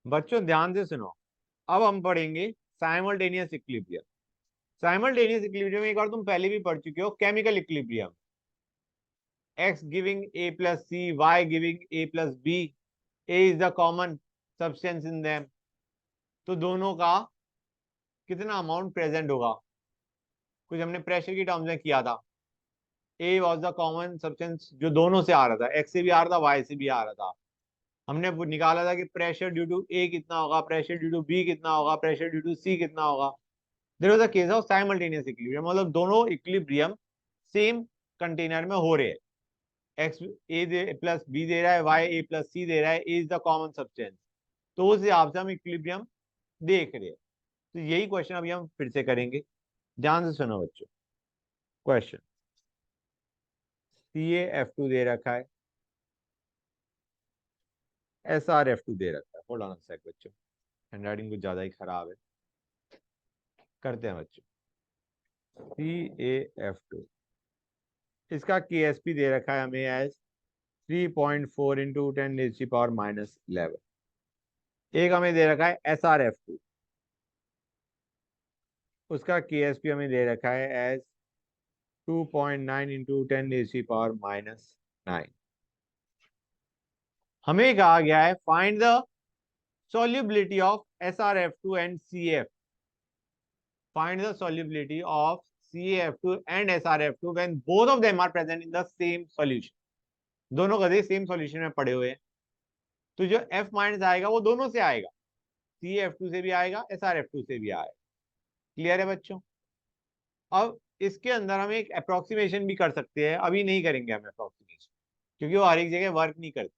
बच्चों ध्यान से सुनो, अब हम पढ़ेंगे साइमल्टेनियस इक्विलिब्रियम। साइमल्टेनियस इक्विलिब्रियम एक बार तुम पहले भी पढ़ चुके हो, chemical equilibrium. x giving a plus c, y giving a plus b, a is the common substance in them। तो दोनों का कितना अमाउंट प्रेजेंट होगा, कुछ हमने प्रेशर की टर्म्स में किया था। ए वॉज द कॉमन सब्सटेंस जो दोनों से आ रहा था, एक्स से भी आ रहा था, वाई से भी आ रहा था। हमने वो निकाला था कि प्रेशर ड्यू टू ए कितना होगा, प्रेशर ड्यू टू बी कितना होगा, प्रेशर ड्यू टू सी कितना होगा। There was a case of simultaneous equilibrium, मतलब दोनों इक्विलिब्रियम सेम कंटेनर में हो रहे हैं। एक्स ए प्लस बी दे रहा है, वाई ए प्लस सी दे रहा है, A is the common substance. तो उस हिसाब से हम इक्विलिब्रियम देख रहे हैं। तो यही क्वेश्चन अभी हम फिर से करेंगे, ध्यान से सुनो बच्चों। क्वेश्चन, CaF2 दे रखा है, SrF2 दे रखा है। होल्ड ऑन अ सेक बच्चों, हैंडराइटिंग कुछ ज्यादा ही खराब है। करते हैं बच्चों, CaF2, इसका KSP दे रखा है हमें एज 3.4 इंटू 10⁻⁻11। एक हमें दे रखा है SrF2, उसका KSP हमें दे रखा है एज 2.9 इंटू 10⁻⁻9। हमें कहा गया है find the solubility of SrF2 and CF। Find the solubility of CaF2 and SrF2 when both of them are present in the same solution। दोनों गधे सेम सॉल्यूशन में पड़े हुए हैं, तो जो F माइनस आएगा वो दोनों से आएगा, CaF2 से भी आएगा, SrF2 से भी आएगा। क्लियर है बच्चों? अब इसके अंदर हम एक अप्रोक्सीमेशन भी कर सकते हैं, अभी नहीं करेंगे हम अप्रोक्सीमेशन क्योंकि वो हर एक जगह वर्क नहीं करती।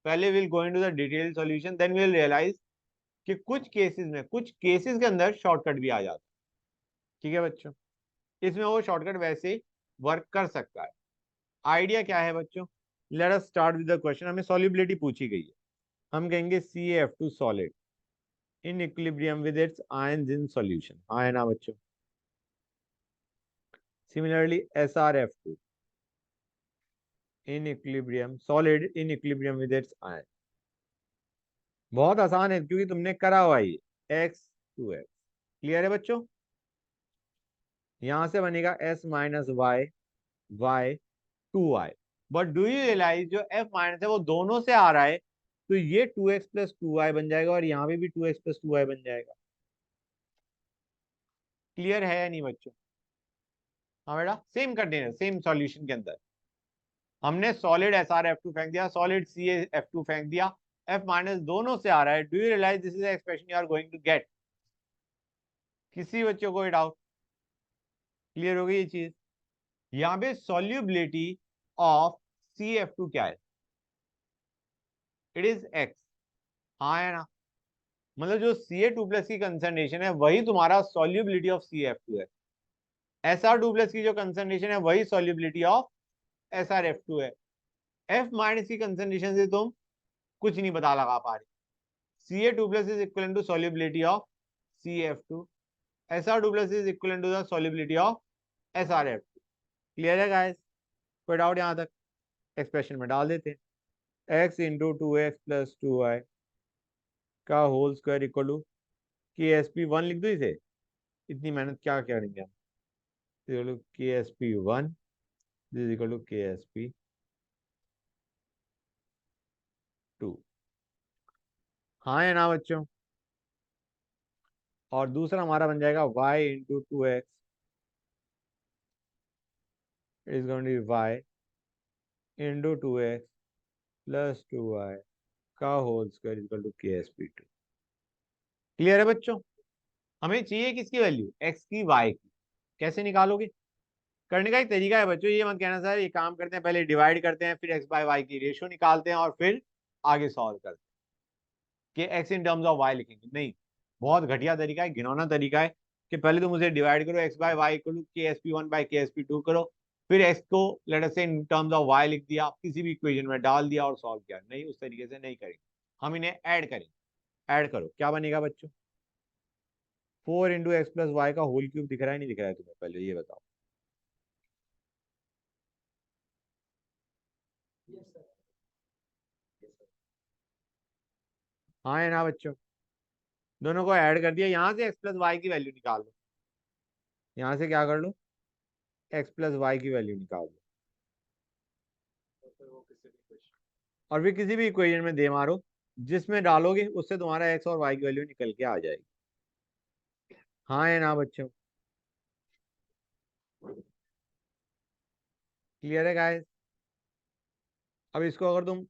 पहले will go into the detail solution, then will realise कि कुछ केसेस के अंदर शॉर्टकट भी आ जाता है। ठीक है बच्चों, इसमें वो शॉर्टकट वैसे वर्क कर सकता है। आइडिया क्या है बच्चों? Let us start with the question. हमें सॉल्युबिलिटी पूछी गई है, हम कहेंगे CaF2 solid in equilibrium with its ions in solution. हाँ है ना बच्चों? Similarly SrF2 in equilibrium, solid in equilibrium with its ion. बहुत आसान है क्योंकि तुमने करा हुआ ही, X2X। क्लियर है बच्चों? यहां से बनेगा S minus Y, Y 2y। But do you realise जो F माइनस है वो दोनों से आ रहा है, तो ये 2x प्लस 2y बन जाएगा और यहाँ पे भी 2x प्लस 2y बन जाएगा। क्लियर है या नहीं बच्चों? हाँ बेटा, सेम कंटेनर सेम सॉल्यूशन के अंदर हमने सॉलिड SrF2 फेंक दिया, सॉलिड CaF2 फेंक दिया, F माइनस दोनों से आ रहा है। Do you realise this is expression you are going to get? किसी बच्चों को डाउट? क्लियर हो गई ये चीज? यहाँ पे सॉल्युबिलिटी ऑफ CF2 क्या है? It is x। हाँ है ना? मतलब जो Ca2 प्लस की कंसंट्रेशन है वही तुम्हारा सॉल्युबिलिटी ऑफ CaF2 है। Sr2 प्लस की जो कंसंट्रेशन है वही सॉल्युबिलिटी ऑफ SrF2 है। F माइनस की कंसंट्रेशन से तुम कुछ नहीं पता लगा पा रहे। Ca2 plus is equal to solubility of CF2, Sr2 plus is equal to the solubility of SrF2। Clear है गाइस? कोई डाउट यहाँ तक? एक्सप्रेशन में डाल देते हैं, x into 2x plus 2y का whole square equal to KSP1 लिख दो इसे। इतनी मेहनत क्या करेंगे हम? KSP1 is equal to KSP2। हाँ है ना बच्चों? और दूसरा हमारा बन जाएगा y into 2x is going to be y into 2x plus 2y का whole square is equal to KSP2। Clear है बच्चों? हमें चाहिए किसकी वैल्यू? x की, y की। कैसे निकालोगे? करने का एक तरीका है बच्चों, ये मत कहना सर ये काम करते हैं पहले डिवाइड करते हैं फिर x बाय y की रेशियो निकालते हैं और फिर आगे सॉल्व करते हैं कि x in terms of y लिखेंगे। नहीं, बहुत घटिया तरीका है, घिनौना तरीका है कि पहले तुम उसे डिवाइड करो, x by Y equal to KSP1 by KSP2 करो, फिर x को लेट अस से इन टर्म्स ऑफ y लिख दिया, किसी भी इक्वेशन में डाल दिया और सॉल्व किया। नहीं, उस तरीके से नहीं करेंगे, हम इन्हें ऐड करेंगे। ऐड करो, क्या बनेगा बच्चों? 4 इंटू एक्स प्लस वाई का होल क्यूब दिख रहा है नहीं दिख रहा है तुम्हें? पहले ये बताओ। हाँ है ना बच्चों? दोनों को ऐड कर दिया, यहां से x प्लस वाई की वैल्यू निकाल लो, यहां से क्या कर लो, x प्लस वाई की वैल्यू निकाल लो, और फिर किसी भी इक्वेशन में दे मारो, जिसमें डालोगे उससे तुम्हारा x और y की वैल्यू निकल के आ जाएगी। हाँ या ना बच्चों? क्लियर है गाइस? अब इसको अगर तुम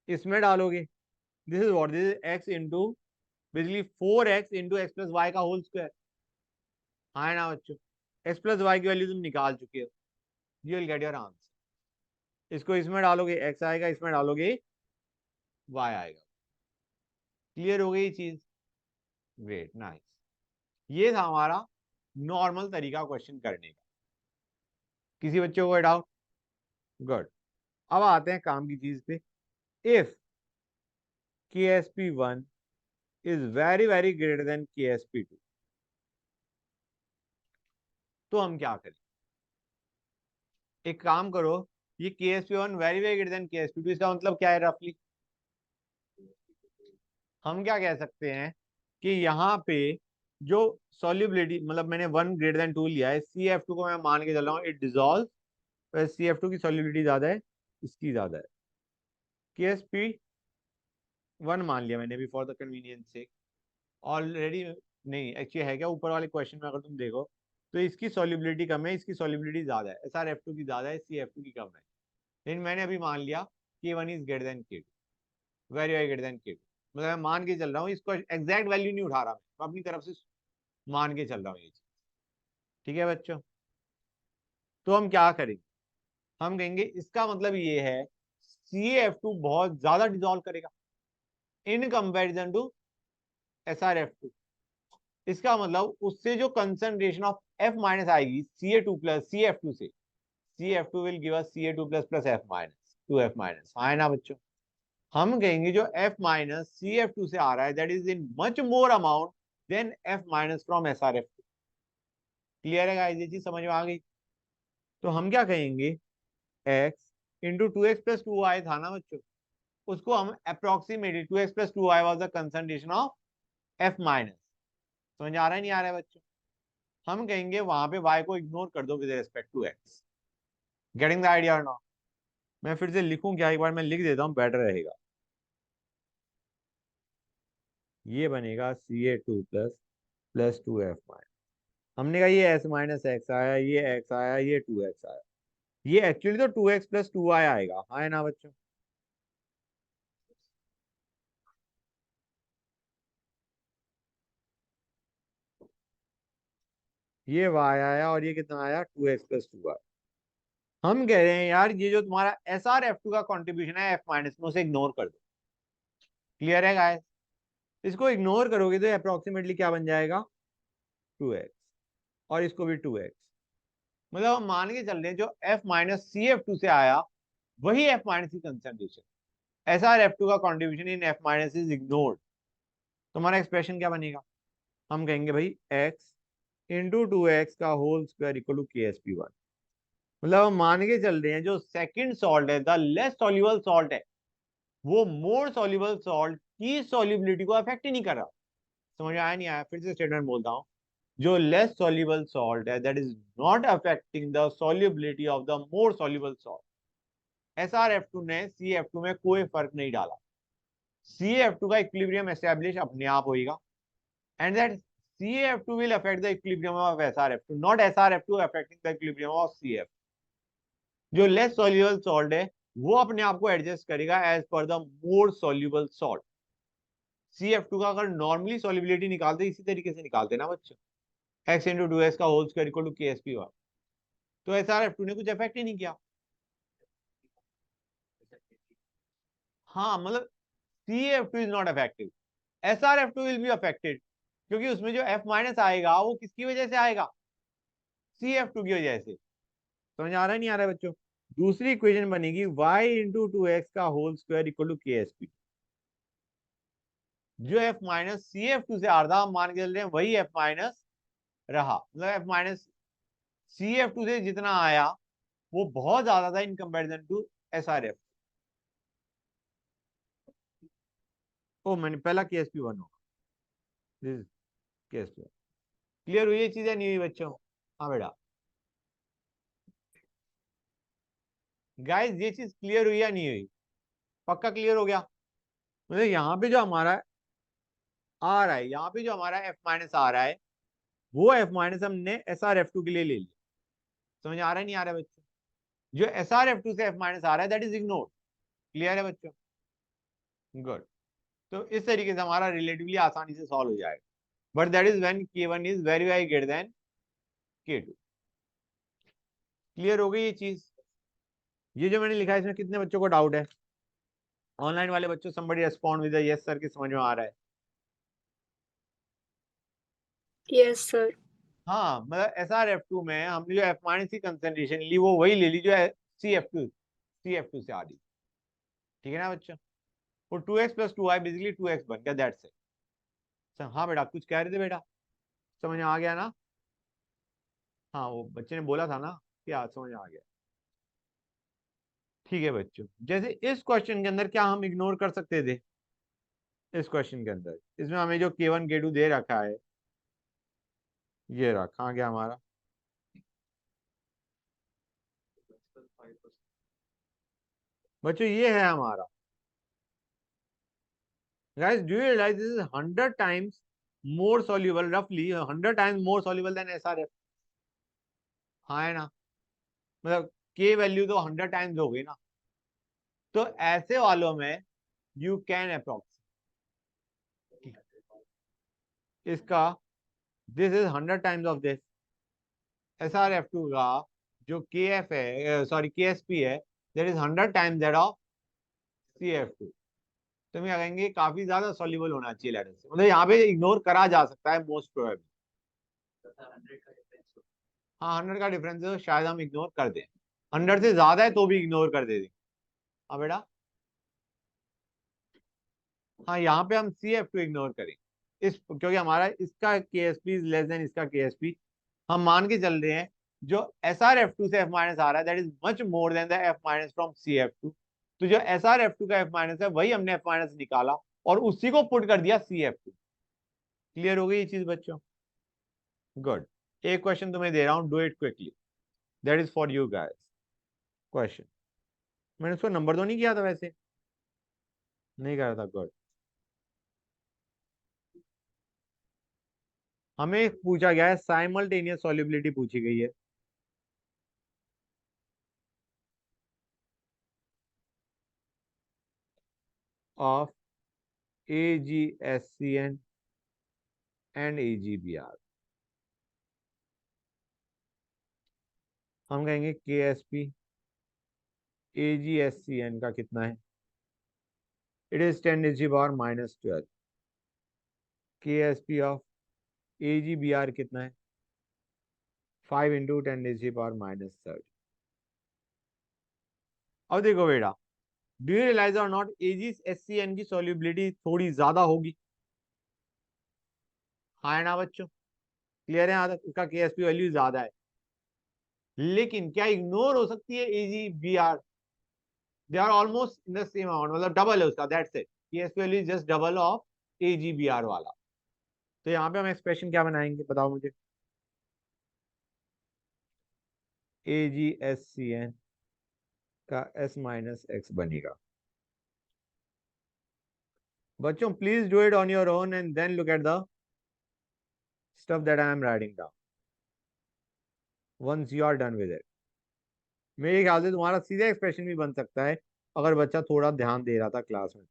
इसमें डालोगे, this is what, this is x into basically 4x into X plus Y का होल स्क्वायर। हाँ या ना बच्चों? x प्लस वाई की वैल्यू तुम निकाल चुके हो, you will get your answer. इसको इसमें डालोगे x आएगा, इसमें डालोगे y आएगा। क्लियर हो गई चीज? Great, nice. ये था हमारा नॉर्मल तरीका क्वेश्चन करने का। किसी बच्चों को डाउट? गुड। अब आते हैं काम की चीज पे। If KSP1 is very very greater than KSP2, तो हम क्या करें? एक काम करो, ये KSP1 very very greater than KSP2, इसका मतलब क्या है रफली? हम क्या कह सकते हैं कि यहाँ पे जो सॉल्युबिलिटी, मतलब मैंने 1 greater than 2 लिया है, CF2 को मैं मान के चल रहा हूँ इट डिजॉल्व, CF2 की सॉल्युबिलिटी ज्यादा है, इसकी ज्यादा है। KSP1 मान लिया मैंने भी फॉर द कन्वीनियंस से ऑलरेडी। नहीं एक्चुअली है क्या, ऊपर वाले क्वेश्चन में अगर तुम देखो तो इसकी सॉल्युबिलिटी कम है, इसकी सॉल्युबिलिटी ज्यादा है, SRF2 की ज्यादा है, CF2 की कम है। लेकिन मैंने अभी मान लिया K1 is greater than K2, very very greater than K2, मतलब मैं मान के चल रहा हूँ, इसको एग्जैक्ट वैल्यू नहीं उठा रहा, मैं अपनी तरफ से मान के चल रहा हूँ ये चीज। ठीक है बच्चों? तो हम क्या करेंगे, हम कहेंगे इसका मतलब ये है CF2 बहुत ज्यादा डिजोल्व करेगा इन कंपैरिजन टू SRF2। इसका मतलब उससे जो कंसंट्रेशन ऑफ F माइनस आएगी Ca2 प्लस CF2 से, CF2 will give us Ca2 plus plus F minus 2F minus. हाँ है ना बच्चों? हम कहेंगे जो F माइनस CF2 से आ रहा है that is in much more amount than F minus from SRF2। Clear है गाइस? ये चीज समझ में आ गई? तो हम क्या कहेंगे, x into 2x plus 2y था ना बच्चों, उसको हम approximately 2x plus 2y was the concentration of F minus. समझ आ रहा है नहीं आ रहा है बच्चों? हम कहेंगे वहां पे y को इग्नोर कर दो with respect to x। Getting the idea और नॉट? मैं फिर से लिखूं क्या, एक बार मैं लिख देता हूं, बेटर रहेगा। ये बनेगा Ca2 plus plus 2F minus. हमने कहा ये S माइनस एक्स आया, ये x आया, ये 2x आया, ये एक्चुअली तो 2x प्लस 2y आएगा। हाँ है ना बच्चों? ये y आया और ये कितना आया, 2x प्लस 2y। हम कह रहे हैं यार ये जो तुम्हारा SRF2 का कंट्रीब्यूशन है F माइनस में, उसे इग्नोर कर दो। क्लियर है गाइस? इसको इग्नोर करोगे तो अप्रोक्सीमेटली क्या बन जाएगा, 2x, और इसको भी 2x। मतलब हम मान के चल रहे हैं जो F माइनस CF2 से आया वही F माइनस की कंसंट्रेशन, SRF2 का contribution in F minus is ignored. तुम्हारा एक्सप्रेशन क्या बनेगा? हम कहेंगे भाई x इंटू 2x का whole square equal to KSP1। मतलब हम मान के चल रहे हैं जो सेकंड सॉल्ट है, द लेस सॉल्युबल सॉल्ट है, वो मोर सॉल्युबल सॉल्ट की सॉल्युबिलिटी को अफेक्ट ही नहीं कर रहा। समझ आया नहीं आया? फिर से स्टेटमेंट बोलता हूं, जो लेस सॉल्युबल सॉल्ट है that is not affecting the solubility of the more soluble salt. SRF2 ने CF2 में कोई फर्क नहीं डाला, CF2 का इक्विलिब्रियम एस्टेब्लिश अपने आप होगा, and that CF2 will affect the equilibrium of SRF2, not SRF2 affecting the equilibrium of CF। जो लेस soluble salt है वो अपने आप को एडजस्ट करेगा as per the more soluble salt। CF2 का अगर नॉर्मली solubility निकालते इसी तरीके से निकालते ना बच्चों, x इंटू 2x का whole square equal to KSP1, तो SRF2 ने कुछ अफेक्ट ही नहीं किया। हाँ मतलब CF2 is not affected, SRF2 will be affected, क्योंकि उसमें जो F माइनस आएगा वो किसकी वजह से आएगा, CF2 की वजह से। समझ आ रहा है नहीं आ रहा है बच्चों? दूसरी इक्वेशन बनेगी y इंटू 2x का whole square equal to KSP। जो F माइनस CF2 से आधा हम मान के चल रहे हैं वही F माइनस रहा, मतलब F माइनस CF2 से जितना आया वो बहुत ज्यादा था इन कंपैरिजन टू SRF। ओ मैंने पहला KSP1 होगा, दिस केस क्लियर हुई ये चीजें नहीं हुई बच्चों? हाँ बेटा गाइस, ये चीज क्लियर हुई या नहीं हुई? पक्का क्लियर हो गया? मतलब यहाँ पे जो हमारा आ रहा है, यहाँ पे जो हमारा एफ माइनस आ रहा है, वो एफ माइनस हमने एस आर एफ टू के लिए ले लिया। समझ आ रहा है नहीं आ रहा है बच्चों? जो एस आर एफ टू से एफ माइनस आ रहा है दैट इज इग्नोर। क्लियर है बच्चों? गुड। तो इस तरीके से हमारा रिलेटिवली आसानी से सॉल्व हो जाएगा, but that is when k1 is very very greater than k2। Clear हो गई ये चीज? ये जो मैंने लिखा है इसमें कितने बच्चों को डाउट है? ऑनलाइन वाले बच्चों somebody respond with a yes sir की समझ में आ रहा है? Yes sir. हाँ, मतलब एस आर एफ टू में हमने जो एफ माइनस की कंसेंट्रेशन ली वो वही ले ली जो सी एफ टू से आ रही। ठीक है ना बच्चों? वो 2x plus 2y basically 2x बन गया, दैट्स इट। हाँ बेटा कुछ कह रहे थे बेटा? समझ में आ गया ना? हाँ वो बच्चे ने बोला था ना कि हाँ समझ में आ गया। ठीक है बच्चों, जैसे इस क्वेश्चन के अंदर क्या हम इग्नोर कर सकते थे? इस क्वेश्चन के अंदर इसमें हमें जो k1 k2 दे रखा है, ये रहा कहाँ गया हमारा? बच्चों ये है हमारा। Guys, do you realize this is 100 times more soluble, roughly 100 times more soluble than SRF? हाँ है ना? मतलब k वैल्यू तो 100 टाइम्स हो गई ना। तो ऐसे वालों में यू कैन अप्रोक्स इसका, this is 100 times of this. SRF2 का जो KF है, सॉरी KSP है, that is 100 times that of CF2। तो हम क्या कहेंगे, काफी ज्यादा सॉल्युबल होना चाहिए लेटर से, मतलब यहाँ पे इग्नोर करा जा सकता है मोस्ट प्रोबेबली। हाँ 100 का डिफरेंस है तो शायद हम इग्नोर कर दें, 100 से ज्यादा है तो भी इग्नोर कर देंगे। हाँ बेटा, हाँ यहाँ पे हम CF2 इग्नोर करें इस, क्योंकि हमारा इसका KSP इज लेस देन इसका KSP। हम मान के चल रहे हैं जो SRF2 से F माइनस आ रहा है that is much more than the F minus from CF2। तो जो SRF2 का F माइनस है वही हमने F माइनस निकाला और उसी को पुट कर दिया CF2। क्लियर हो गई ये चीज बच्चों? गुड। एक क्वेश्चन तुम्हें दे रहा हूँ, do it quickly, that is for you guys. Question मैंने उसको नंबर तो नहीं किया था वैसे? नहीं करा था, गुड। हमें पूछा गया है साइमल्टेनियस सॉल्युबिलिटी पूछी गई है ऑफ AgSCN एंड AgBr। हम कहेंगे KSP AgSCN का कितना है? It is 10⁻⁻12। KSP of AgBr कितना है? 5 × 10⁻⁻3। अब देखो बेटा, डू यू रियलाइज और नॉट, AgSCN की सॉल्युबिलिटी थोड़ी ज्यादा होगी। हाँ है ना बच्चों? क्लियर है यहाँ तक? इसका KSP वैल्यू ज्यादा है, लेकिन क्या इग्नोर हो सकती है AgBr? They are almost in the same amount, मतलब डबल है उसका, that's it. KSP value is just double of AgBr वाला। तो यहाँ पे हम एक्सप्रेशन क्या बनाएंगे बताओ मुझे? AgSCN का S माइनस एक्स बनेगा। बच्चों please do it on your own and then look at the stuff that I am writing down once you are done with it. मेरे ख्याल से तुम्हारा सीधा एक्सप्रेशन भी बन सकता है अगर बच्चा थोड़ा ध्यान दे रहा था क्लास में।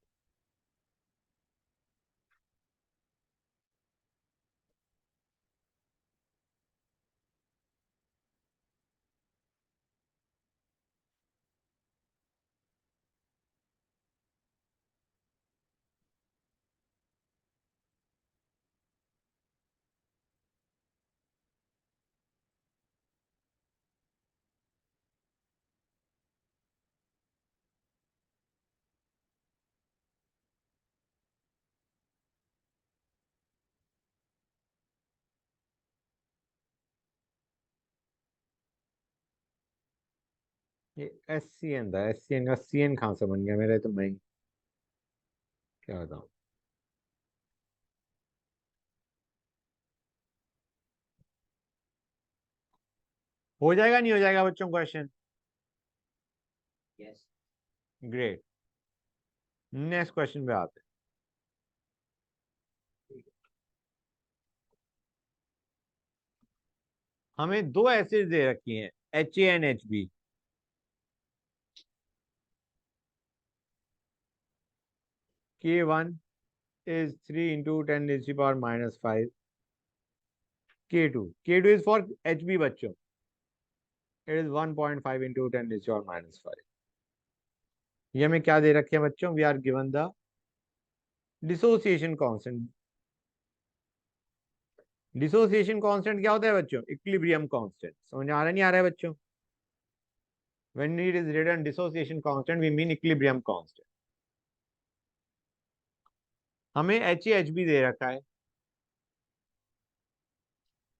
ये SCN था, SCN का CN कहाँ से बन गया मेरे, तो मैं क्या बताऊँ। हो जाएगा नहीं हो जाएगा बच्चों question? Yes. Great, next question पे आते हैं। हमें दो एसिड दे रखी हैं, H A and H B. K1 is 3 into 10 raised to the power minus 5. K2 is for HB बच्चों, it is 1.5 into 10 raised to the power minus 5. ये हमें क्या दे रखे हैं बच्चों? We are given the dissociation constant. Dissociation constant क्या होता है बच्चों? Equilibrium constant. समझ आ रहा नहीं आ रहा है बच्चों? When it is written dissociation constant, we mean equilibrium constant. हमें एच बी दे रखा है।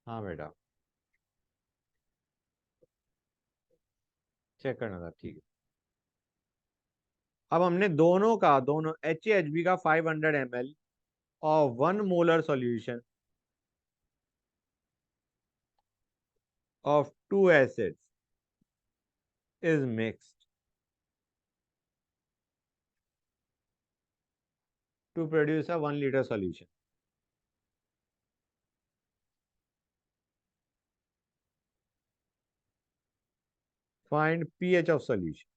हाँ बेटा, चेक करना था, ठीक है। अब हमने दोनों एच बी का 500 ml और 1 molar solution of 2 acids is mixed to produce a 1 liter solution. Find pH of solution.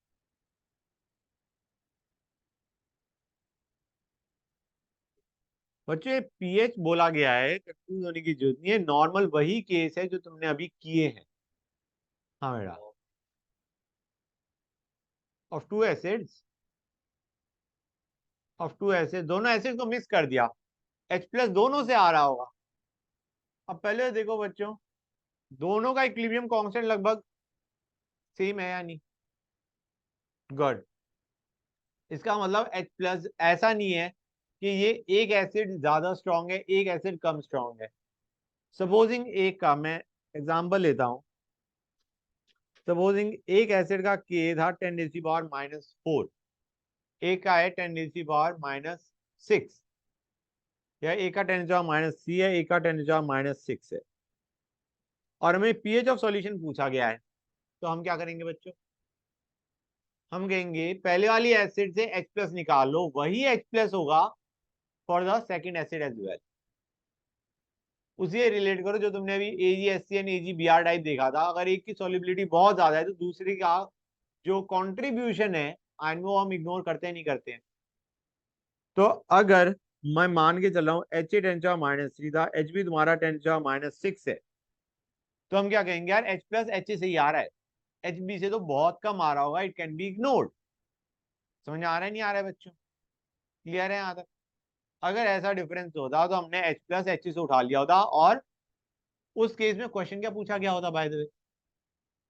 बच्चों ये पीएच बोला गया है, कंफ्यूज होने की जरूरत नहीं है, नॉर्मल वही केस है जो तुमने अभी किए हैं। हाँ बेटा, ऑफ टू एसिड्स, दोनों एसिड को मिक्स कर दिया, H प्लस दोनों से आ रहा होगा। अब पहले देखो बच्चों, दोनों का इक्विलिब्रियम कांस्टेंट लगभग सेम है या नहीं? गुड। इसका मतलब H प्लस ऐसा नहीं है कि ये एक एसिड ज्यादा स्ट्रांग है, एक एसिड कम स्ट्रांग है। सपोजिंग एक का मैं एग्जांपल लेता हूं, सपोजिंग एक एसिड का K था 10⁻⁻⁴, एक का है 10⁻⁻�6, या एक का 10⁻³ है, एक का 10⁻�6 है, और हमें पीएच ऑफ सॉल्यूशन पूछा गया है। तो हम क्या करेंगे बच्चों? हम कहेंगे पहले वाली एसिड से H प्लस निकाल लो, वही H प्लस होगा for the second acid as well. उसी रिलेट करो जो तुमने अभी AgHCN AgBr टाइप देखा था। अगर एक की सॉल्युबिलिटी बहुत ज्यादा है तो दूसरे का जो कंट्रीब्यूशन है आयन में, वो हम इग्नोर करते नहीं करते हैं। तो अगर मैं मान के चल रहा हूँ Ha 10⁻³ था, Hb तुम्हारा 10⁻�6 है, तो हम क्या कहेंगे? यार H प्लस H से ही आ रहा है, HB से तो बहुत कम आ रहा होगा, इट कैन बी इग्नोर्ड। समझ आ रहा है नहीं आ रहा है बच्चों? क्लियर है यहाँ तक? अगर ऐसा डिफरेंस होता तो हमने H प्लस H से उठा लिया होता, और उस केस में क्वेश्चन क्या पूछा गया होता बाय द वे?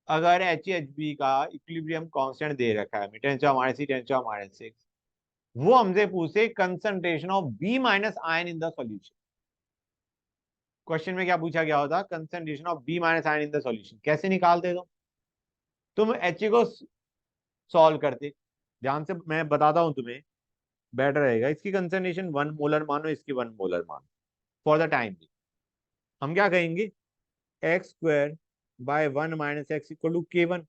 अगर HHB का इक्विलिब्रियम कांस्टेंट दे रखा है 10⁻³ 10⁻�6, वो हमसे पूछे concentration of B minus ion in the solution. Question में क्या पूछा गया होता? Concentration of B minus ion in the solution. कैसे निकालते तुम He को सॉल्व करते? ध्यान से मैं बताता हूं तुम्हें, बेटर रहेगा। इसकी कंसंट्रेशन 1 मोलर मानो, इसकी 1 मोलर मानो फॉर द टाइम भी। हम क्या कहेंगे? x² बाय 1 minus x equal to K1।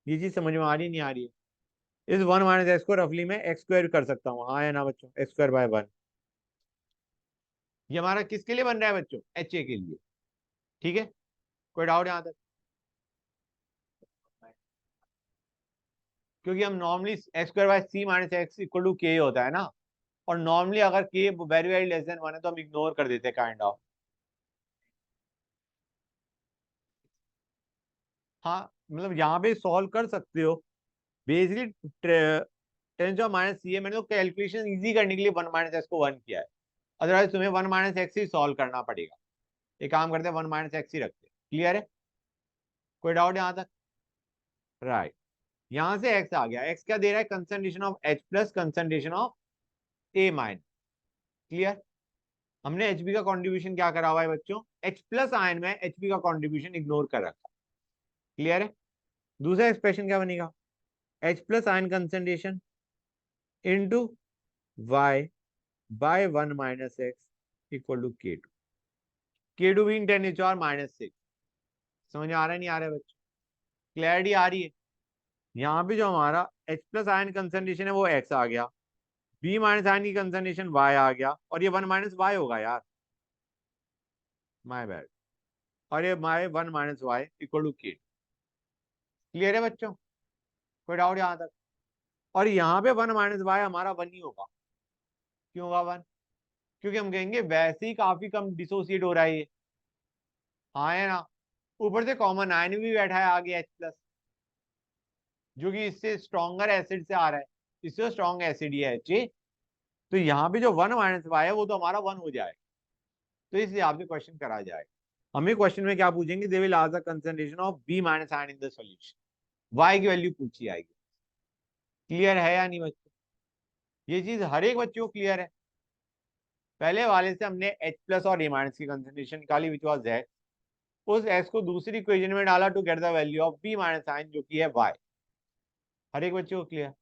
ये चीज समझ में आ रही नहीं आ रही है? इस 1 माइनस एक्स को रफली मैं x² कर सकता हूँ, हाँ या ना बच्चों? x² बाय 1। ये हमारा किसके लिए बन रहा है बच्चों? HA के लिए। ठीक है, कोई डाउट यहां तक? क्योंकि हम normally x² by C minus x equal to K होता है ना, और नॉर्मली अगर K very very less than 1 है तो हम इग्नोर कर देते हैं काइंड ऑफ। हाँ, मतलब यहाँ पे सॉल्व कर सकते हो बेसिकली। 10⁻⁻C है, मैंने तो कैलकुलेशन इजी करने के लिए 1 माइनस एक्स को 1 किया है, अदरवाइज तुम्हें 1 माइनस एक्स ही सॉल्व करना पड़ेगा। एक काम करते हैं, 1 माइनस एक्स ही रखते हैं। क्लियर है? कोई डाउट यहाँ तक? राइट, यहां से x आ गया। x क्या दे रहा है? Concentration of H plus concentration of A minus. Clear? हमने Hb का कॉन्ट्रीब्यूशन क्या करा हुआ है बच्चों? H प्लस आयन में Hb का कॉन्ट्रीब्यूशन इग्नोर कर रखा। क्लियर है? दूसरा एक्सप्रेशन क्या बनेगा? H plus ion concentration into y by 1 minus x equal to K2। K2 being 10⁻⁻⁶। समझ आ रहा है नहीं आ रहा है बच्चों? क्लैरिटी आ रही है? यहाँ पे जो हमारा H प्लस आयन कंसंट्रेशन है वो X आ गया, B माइनस आयन की कंसंट्रेशन Y आ गया, और ये 1 माइनस Y होगा यार, माय बैड, और ये my 1 minus Y equal to K। Clear है बच्चों? कोई डाउट यहाँ तक? और यहाँ पे 1 माइनस Y हमारा 1 ही होगा। क्यों होगा 1? क्योंकि हम कहेंगे वैसे ही काफी कम डिसोसिएट हो रहा है ये, हाँ है ना। ऊपर से कॉमन आयन भी बैठा है आगे H प्लस, जो कि इससे स्ट्रॉन्गर एसिड से आ रहा है, इससे स्ट्रॉन्ग एसिड ही है H। तो यहाँ पे जो 1 माइनस Y है वो तो हमारा 1 हो जाएगा, तो इसलिए आपसे क्वेश्चन करा जाएगा। हमें क्वेश्चन में क्या पूछेंगे, they will ask the concentration of B minus ion in the solution, Y की वैल्यू पूछी आएगी। क्लियर है या नहीं बच्चों? ये चीज हर एक बच्चों को क्लियर है? पहले वाले से हमने H प्लस और A माइनस की कंसंट्रेशन निकाली विच वाज Z, उस S को दूसरी इक्वेशन में डाला to get the value of B minus ion जो कि है Y। हर एक बच्चे को क्लियर?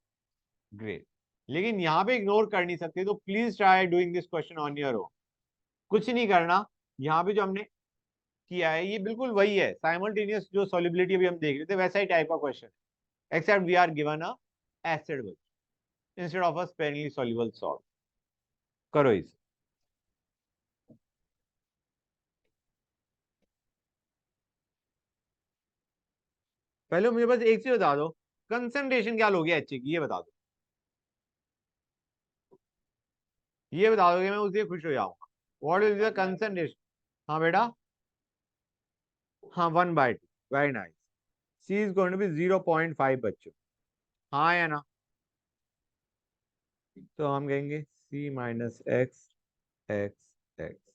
ग्रेट। लेकिन यहाँ पे इग्नोर कर नहीं सकते, तो please try doing this question on your own. कुछ नहीं करना, यहाँ पे जो हमने किया है ये बिल्कुल वही है, साइमल्टेनियस जो सॉल्युबिलिटी अभी हम देख रहे थे वैसा ही टाइप का question, except we are given a acid instead of a sparingly soluble salt. करो इसे। पहले मुझे बस एक चीज बता दो, कंसंट्रेशन क्या लोगे एच की, ये बता दो, ये बता दोगे मैं उसे खुश हो जाऊंगा। What is the concentration? हाँ बेटा, हाँ 1/2, very nice. C is going to be 0.5 बच्चों, हाँ या ना? तो हम कहेंगे C minus x x X.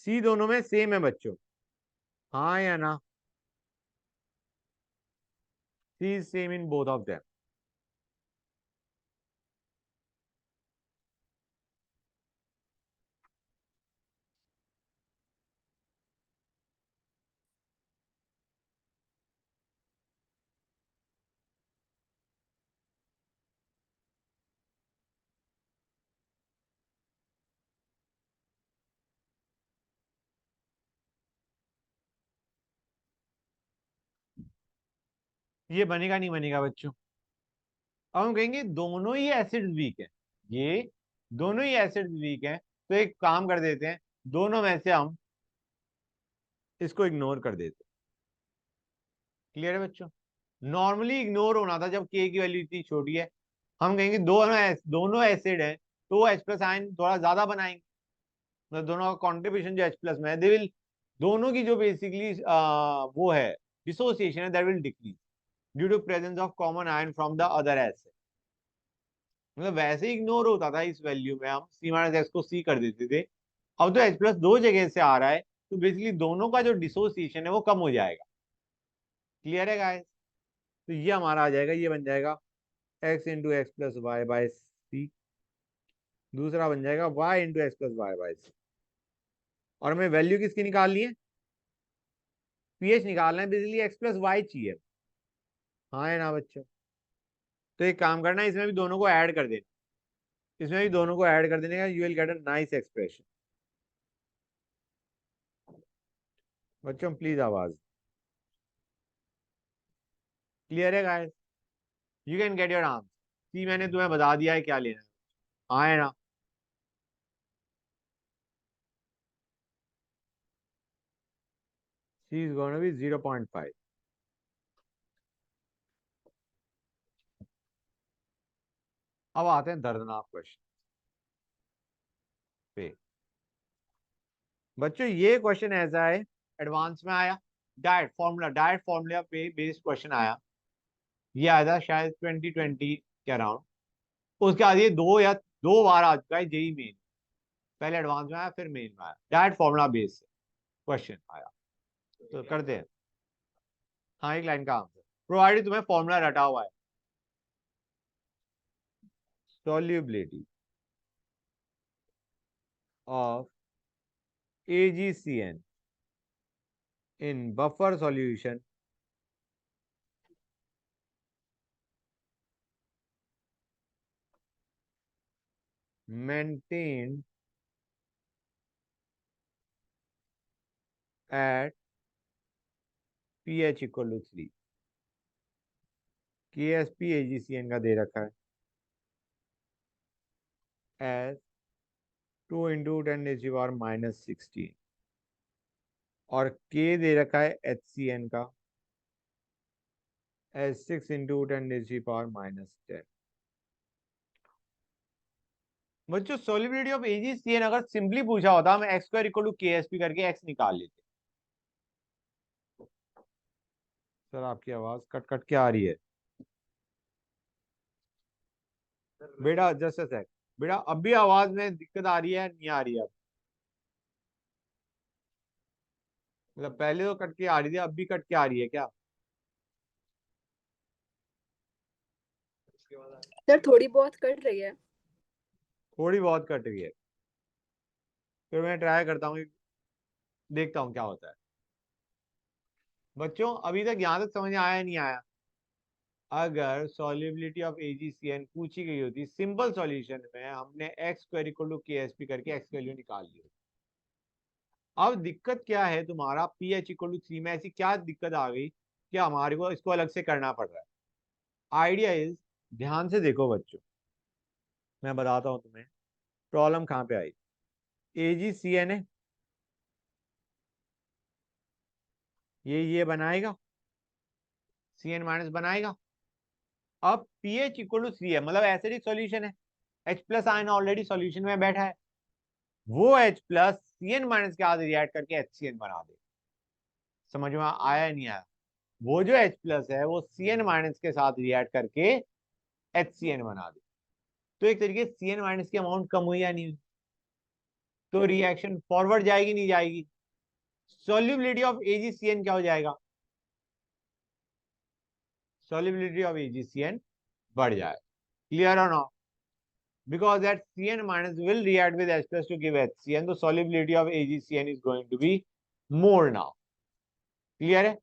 C दोनों में सेम है बच्चों, हाँ या ना? C is same in both of them. ये बनेगा नहीं बनेगा बच्चों? अब हम कहेंगे दोनों ही एसिड वीक है, ये दोनों ही एसिड वीक है, तो एक काम कर देते हैं, दोनों में से हम इसको इग्नोर कर देते हैं। क्लियर है बच्चों? नॉर्मली इग्नोर होना था जब के की वैल्यू इतनी छोटी है। हम कहेंगे दोनों एसिड है, तो वो H प्लस आयन थोड़ा ज्यादा बनाएंगे, मतलब दोनों का कॉन्ट्रीब्यूशन जो H प्लस में है, दे विल, दोनों की जो बेसिकली वो है डिसोसिएशन है, that will decrease due to presence of common ion from the other acid. मतलब वैसे ही इग्नोर होता था इस वैल्यू में, हम सी माइनस एक्स को सी कर देते थे। अब तो H प्लस दो जगह से आ रहा है, तो बेसिकली दोनों का जो डिसोसिएशन है वो कम हो जाएगा। क्लियर है गाइस? तो ये हमारा आ जाएगा, ये बन जाएगा X into X plus Y by C, दूसरा बन जाएगा Y into X plus Y by C. और हमें वैल्यू किसकी निकालनी है? पीएच निकालना है, बेसिकली एक्स प्लस वाई चाहिए, हाँ है ना बच्चों? तो एक काम करना है, इसमें भी दोनों को ऐड कर देना, इसमें भी दोनों को ऐड कर देने का, you will get a nice expression. बच्चों प्लीज आवाज। क्लियर है guys? You can get your answer. See मैंने तुम्हें बता दिया है क्या लेना है, हाँ है ना? C is going to be 0.5। अब आते हैं दर्दनाक क्वेश्चन पे। बच्चों ये क्वेश्चन ऐसा है, एडवांस में आया, डायरेक्ट फॉर्मूला पे बेस्ड क्वेश्चन आया, ये आया था शायद 2020 के अराउंड। उसके बाद ये दो बार आ चुका है जेई मेन, पहले एडवांस में आया फिर मेन में आया, डायरेक्ट फॉर्मूला बेस्ड क्वेश्चन आया। तो करते हैं, हाँ एक लाइन का आंसर प्रोवाइडेड, तुम्हें फॉर्मूला रटा हुआ है, solubility of AgCN in buffer solution maintained at pH equal to 3, KSP AgCN का दे रखा है एज 2 इंटू 10⁻⁻16 और K दे रखा है HCN का एज 6 इंटू 10⁻⁻10। बच्चों सॉल्युबिलिटी ऑफ AgCN अगर सिंपली पूछा होता हम x² इक्वल टू KSP करके x निकाल लेते। सर आपकी आवाज कट कट के आ रही है बेटा, जस्ट अ सेक बेटा, अब भी आवाज में दिक्कत आ रही है नहीं आ रही है? मतलब पहले तो कट के आ रही थी, अब भी कट के आ रही है क्या? सर थोड़ी बहुत कट रही है। थोड़ी बहुत कट रही है, फिर मैं ट्राई करता हूँ, देखता हूँ क्या होता है। बच्चों अभी तक यहाँ तक समझ में आया नहीं आया? अगर सॉल्युबिलिटी ऑफ AgCN पूछी गई होती सिंपल सॉल्यूशन में, हमने x² इक्वल टू KSP करके x वैल्यू निकाल ली। अब दिक्कत क्या है तुम्हारा, pH इक्वल टू 3 में ऐसी क्या दिक्कत आ गई कि हमारे को इसको अलग से करना पड़ रहा है? आइडिया इज, ध्यान से देखो बच्चों, मैं बताता हूँ तुम्हें प्रॉब्लम कहाँ पे आई। AgCN है, ये बनाएगा, CN माइनस बनाएगा। अब pH इक्वल टू 3 है, मतलब एसिडिक सॉल्यूशन है, H plus ion already solution में बैठा है, वो H प्लस CN माइनस के साथ रिएक्ट करके HCN बना दे। समझ में आया नहीं आया? वो जो H प्लस है वो CN माइनस के साथ रिएक्ट करके HCN बना दे। तो एक तरीके से CN माइनस की अमाउंट कम हुई या नहीं हुई? तो रिएक्शन फॉरवर्ड जाएगी नहीं जाएगी? सॉल्युबिलिटी ऑफ AgCN क्या हो जाएगा? सॉल्युबिलिटी ऑफ AgCN बढ़ जाए। क्लियर और not? Because that CN minus will react with H plus to give HCN, the solubility of AgCN is going to be more now. Clear है?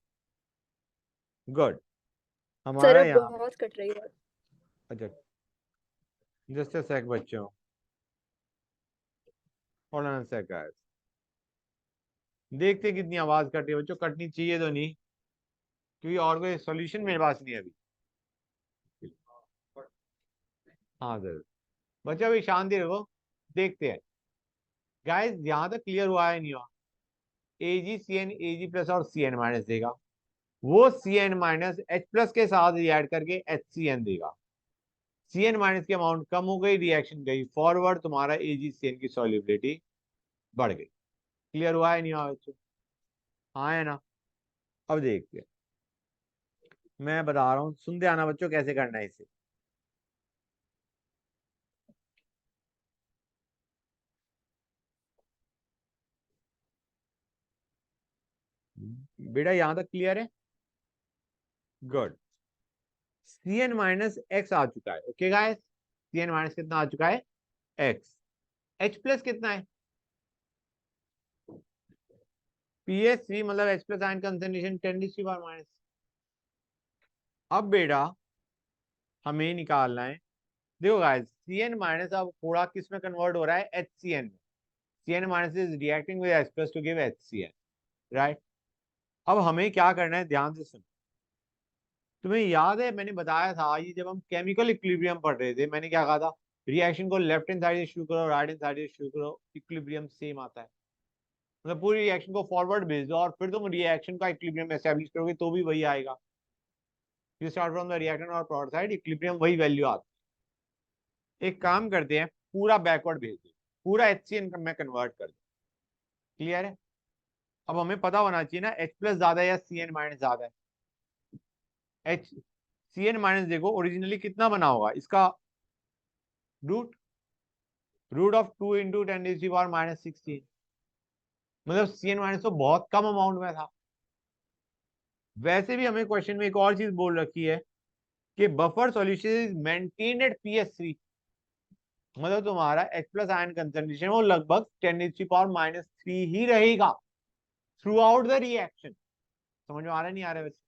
Good. Sir हमारा अब यहाँ, बहुत कट रही है। अच्छा जस्ट अ सेक बच्चों, hold on a sec guys, देखते कितनी आवाज कट रही है बच्चों, कटनी चाहिए तो नहीं, क्योंकि और कोई सॉल्यूशन मेरे पास नहीं है अभी। हाँ जरूर बच्चों, अभी शांति रखो, देखते हैं। गाइस यहाँ तक क्लियर हुआ है नहीं हुआ? AgCN Ag प्लस और CN माइनस देगा, वो CN माइनस H प्लस के साथ रिएक्ट करके HCN देगा। CN माइनस की अमाउंट कम हो गई, रिएक्शन गई फॉरवर्ड, तुम्हारा AgCN की सॉल्युबिलिटी बढ़ गई। क्लियर हुआ है नहीं हुआ बच्चों? हाँ है ना? अब देखते हैं, मैं बता रहा हूँ, सुनते आना बच्चों कैसे करना है इसे। बेटा यहां तक क्लियर है? गुड। CN माइनस एक्स आ चुका है, ओके गाइस, CN माइनस कितना आ चुका है? एक्स। H प्लस कितना है? PH3 मतलब H प्लस आयन कंसंट्रेशन 10⁻⁻। अब बेटा हमें निकालना है, देखो गाइस, CN माइनस अब थोड़ा किस में कन्वर्ट हो रहा है? HCN में। CN minus is reacting with H plus two give HCN, right? अब हमें क्या करना है, ध्यान से सुनो। तुम्हें याद है मैंने बताया था ये, जब हम केमिकल इक्विलिब्रियम पढ़ रहे थे, मैंने क्या कहा था? रिएक्शन को लेफ्ट हैंड साइड से शुरू करो, राइट हैंड साइड से शुरू करो, इक्विलिब्रियम सेम आता है। मतलब पूरी रिएक्शन को फॉरवर्ड भेज दो और फिर तुम रिएक्शन का इक्विलिब्रियम एस्टैब्लिश करोगे तो भी वही आएगा। You start from the reactant और प्रोडक्ट साइड, इक्विलिब्रियम वही वैल्यू आती है। एक काम करते हैं, पूरा बैकवर्ड भेज दो, पूरा HCN में कन्वर्ट कर दो। क्लियर है? अब हमें पता होना चाहिए ना, H प्लस ज्यादा है या CN माइनस ज्यादा है? CN माइनस देखो ओरिजिनली कितना बना होगा इसका, रूट रूट ऑफ 2 इंटू 10⁻⁻16, मतलब CN माइनस तो बहुत कम अमाउंट में था। वैसे भी हमें क्वेश्चन में एक और चीज बोल रखी है कि buffer solution is maintained eight pH3, मतलब तुम्हारा H प्लस आयन कंसंट्रेशन वो लगभग 10⁻³ ही रहेगा थ्रू आउट द रिएक्शन। समझ में आ रहा है नहीं आ रहा है वैसे?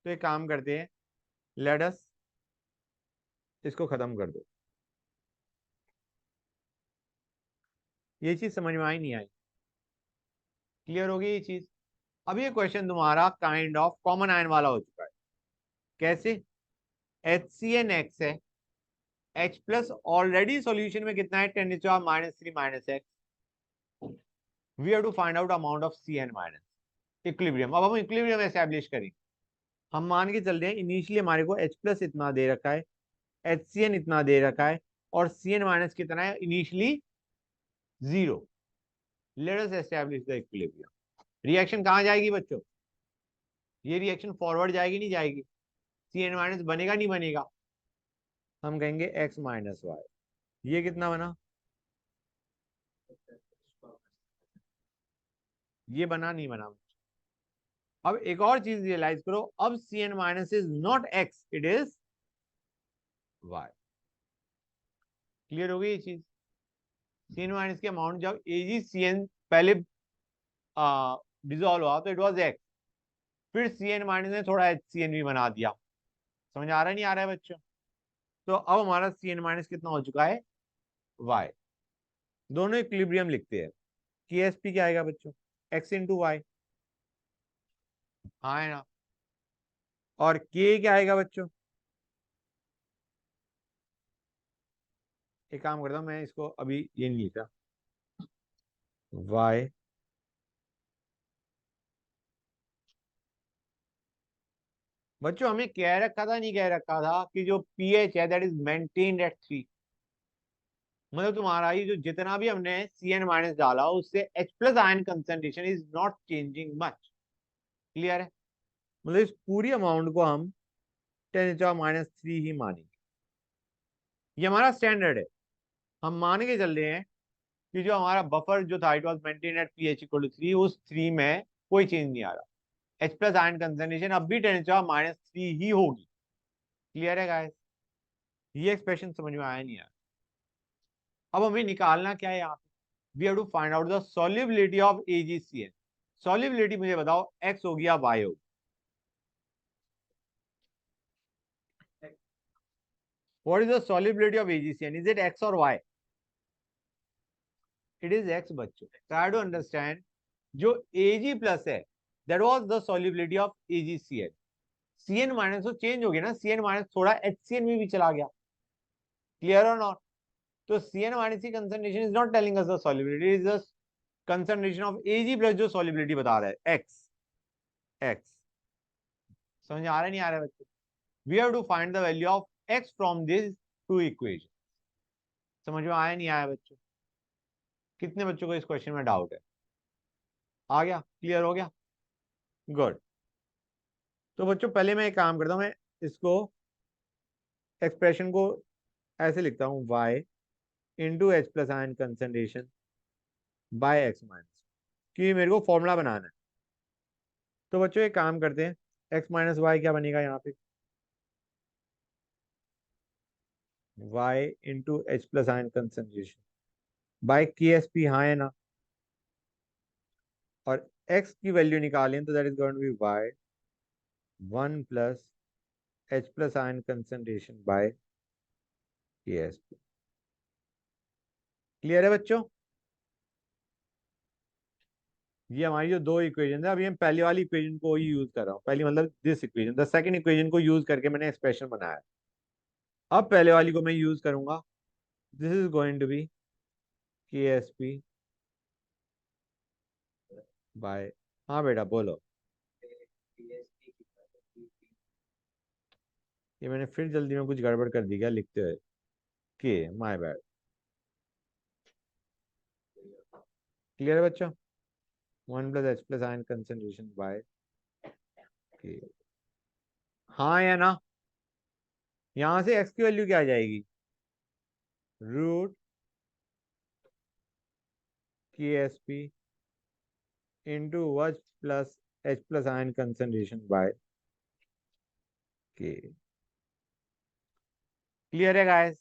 तो एक काम करते हैं, लेट अस इसको खत्म कर दो। ये चीज समझ में आई नहीं आई? क्लियर होगी ये चीज? अब ये क्वेश्चन तुम्हारा काइंड ऑफ कॉमन आयन वाला हो चुका है। कैसे? HCnX है, H प्लस ऑलरेडी सॉल्यूशन में कितना है, 10⁻³ minus X. We have to find out amount of Cn minus equilibrium. अब हम इक्विलिब्रियम एस्टैब्लिश करेंगे। हम मान के चल रहे हैं इनिशियली हमारे को H प्लस इतना दे रखा है, HCn इतना दे रखा है, और Cn माइनस कितना है initially 0। Let us establish the equilibrium. Reaction कहाँ जाएगी बच्चों? ये रिएक्शन फॉरवर्ड जाएगी नहीं जाएगी? Cn माइनस बनेगा नहीं बनेगा? हम कहेंगे x माइनस वाई। ये कितना बना? ये बना नहीं बना? अब एक और चीज रियलाइज करो, अब Cn minus is not x, it is y। Clear हो गई ये चीज? Cn माइनस के अमाउंट जब AgCN पहले डिजोल्व हुआ तो इट वाज x, फिर Cn माइनस ने थोड़ा HCN भी बना दिया। समझ आ रहा है नहीं आ रहा है बच्चों? तो अब हमारा Cn माइनस कितना हो चुका है, y। दोनों इक्विलिब्रियम लिखते हैं। KSP क्या आएगा बच्चों? x into Y. हाँ है ना? और K क्या आएगा बच्चों? एक काम करता हूं, मैं इसको अभी ये नहीं लिखा, y बच्चों हमें कह रखा था नहीं कह रखा था कि जो pH है दैट इज मेंटेन्ड एट 3। मतलब तुम्हारा ये जो जितना भी हमने Cn माइनस डाला उससे H plus ion concentration is not changing much. Clear है? मतलब इस पूरी अमाउंट को हम 10⁻³ ही मानेंगे। ये हमारा स्टैंडर्ड है। हम मान के चल रहे हैं कि जो हमारा बफर जो था it was maintain at pH equal to 3, उस 3 में कोई चेंज नहीं आ रहा। H प्लस आयन कंसंट्रेशन अब भी 10⁻³ ही होगी। क्लियर है गाइस? ये एक्सप्रेशन समझ में आया नहीं आया? अब हमें निकालना क्या है यहाँ पे? We have to find out the solubility of AgCN। Solubility मुझे बताओ, x हो गया y हो गया। What is the solubility of AgCN? Is it x और y? इट इज x बच्चों। Try to understand. जो Ag प्लस है that was the solubility of AgCN। Cn minus तो चेंज हो गया ना, Cn माइनस थोड़ा HCN में भी चला गया। क्लियर और नॉट? तो Cn माइनस की concentration is not telling us the solubility, is the concentration of Ag plus जो सॉल्युबिलिटी बता रहा है x। x समझ आ रहा है नहीं आ रहा है बच्चों? We have to find the value of x from this two equation. समझ में आया नहीं आया बच्चों? कितने बच्चों को इस क्वेश्चन में डाउट है? आ गया? क्लियर हो गया? गुड। तो बच्चों पहले मैं एक काम करता हूँ, मैं इसको एक्सप्रेशन को ऐसे लिखता हूँ, y into H plus ion concentration by X minus, कि मेरे को फॉर्मूला बनाना है। तो बच्चों एक काम करते हैं, x माइनस वाई क्या बनेगा यहाँ पे? y into H plus ion concentration by KSP। हाँ है ना? और x की वैल्यू निकालें तो that is going to be y 1 plus H plus ion concentration by KSP। Clear है बच्चों? ये हमारी जो दो इक्वेशन है, अभी हम पहली वाली इक्वेशन को ही यूज कर रहा हूँ। पहली मतलब this equation, the second equation को यूज करके मैंने एक्सप्रेशन बनाया। अब पहले वाली को मैं यूज करूंगा। This is going to be KSP by, हाँ बेटा बोलो। ये मैंने फिर जल्दी में कुछ गड़बड़ कर दी क्या लिखते हुए? के माय बैड। क्लियर है बच्चों? 1 plus H plus ion concentration by K. हाँ या ना? यहां से x की वैल्यू क्या आ जाएगी? Root KSP into one plus H plus ion concentration by K. Clear है गाइस?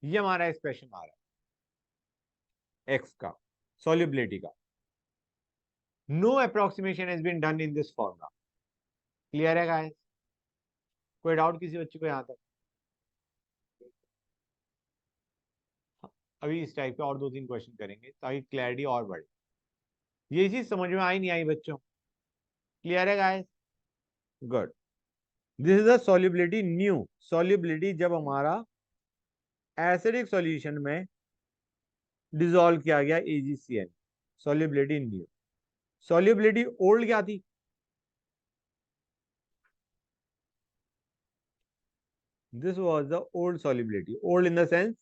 ये हमारा एक्सप्रेशन आ रहा है x का, सॉल्युबिलिटी का। No approximation has been done in this formula. Clear है गाइस? कोई डाउट किसी बच्चे को यहां तक? अभी इस टाइप के और दो तीन क्वेश्चन करेंगे ताकि क्लैरिटी और बढ़े। ये चीज समझ में आई नहीं आई बच्चों? क्लियर है guys? Good. This is the solubility new. Solubility जब हमारा एसिडिक सॉल्यूशन में डिसॉल्व किया गया AgCN, solubility new. Solubility old क्या थी? This was the old solubility. Old in the sense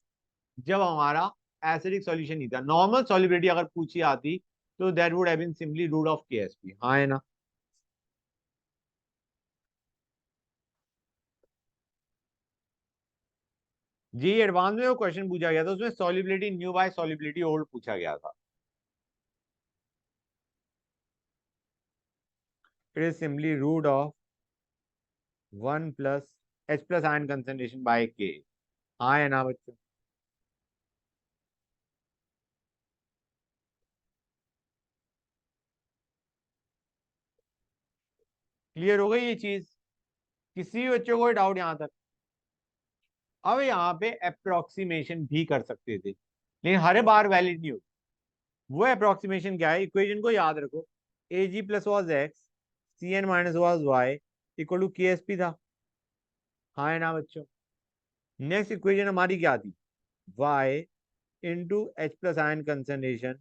जब हमारा एसिडिक सॉल्यूशन नहीं था। नॉर्मल सॉल्युबिलिटी अगर पूछी आती तो that would have been simply root of KSP। हाँ है ना? जी एडवांस में वो क्वेश्चन पूछा गया था, उसमें solubility new by solubility old पूछा गया था। It is simply root of 1 plus H plus ion concentration by K। हाँ है ना बच्चों? क्लियर हो गई ये चीज? किसी भी बच्चों को डाउट यहाँ तक? अब यहाँ पे अप्रोक्सीमेशन भी कर सकते थे, लेकिन हर बार वैलिड नहीं होती। वो अप्रोक्सीमेशन क्या है? इक्वेशन को याद रखो। Ag plus was X, CN minus was Y equal to KSP था। हाँ है ना बच्चों? नेक्स्ट इक्वेशन हमारी क्या थी? y into H plus ion concentration,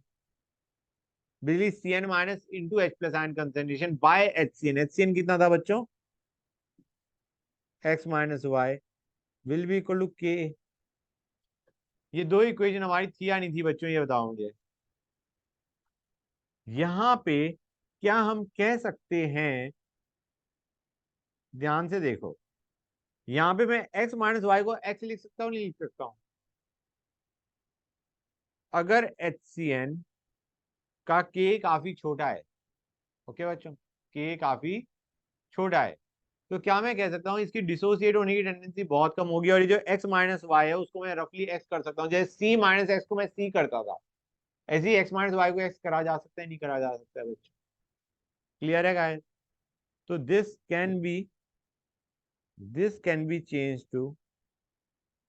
बिजली CN minus into H plus ion concentration by HCN। HCN कितना था बच्चों? x minus Y will be equal to K। ये दो इक्वेशन हमारी थी या नहीं थी बच्चों, ये बताओ मुझे। यहां पे क्या हम कह सकते हैं? ध्यान से देखो, यहां पे मैं x माइनस वाई को x लिख सकता हूँ नहीं लिख सकता हूँ? अगर HCN का K काफी छोटा है, ओके बच्चों, K काफी छोटा है, तो क्या मैं कह सकता हूँ इसकी डिसोसिएट होने की टेंडेंसी बहुत कम होगी, और ये जो x माइनस वाई है उसको मैं रफली x कर सकता हूँ, जैसे C माइनस एक्स को मैं C करता था, ऐसे ही x माइनस वाई को x करा जा सकता है, नहीं करा जा सकता है बच्चों? क्लियर है गाइस? तो this can be change to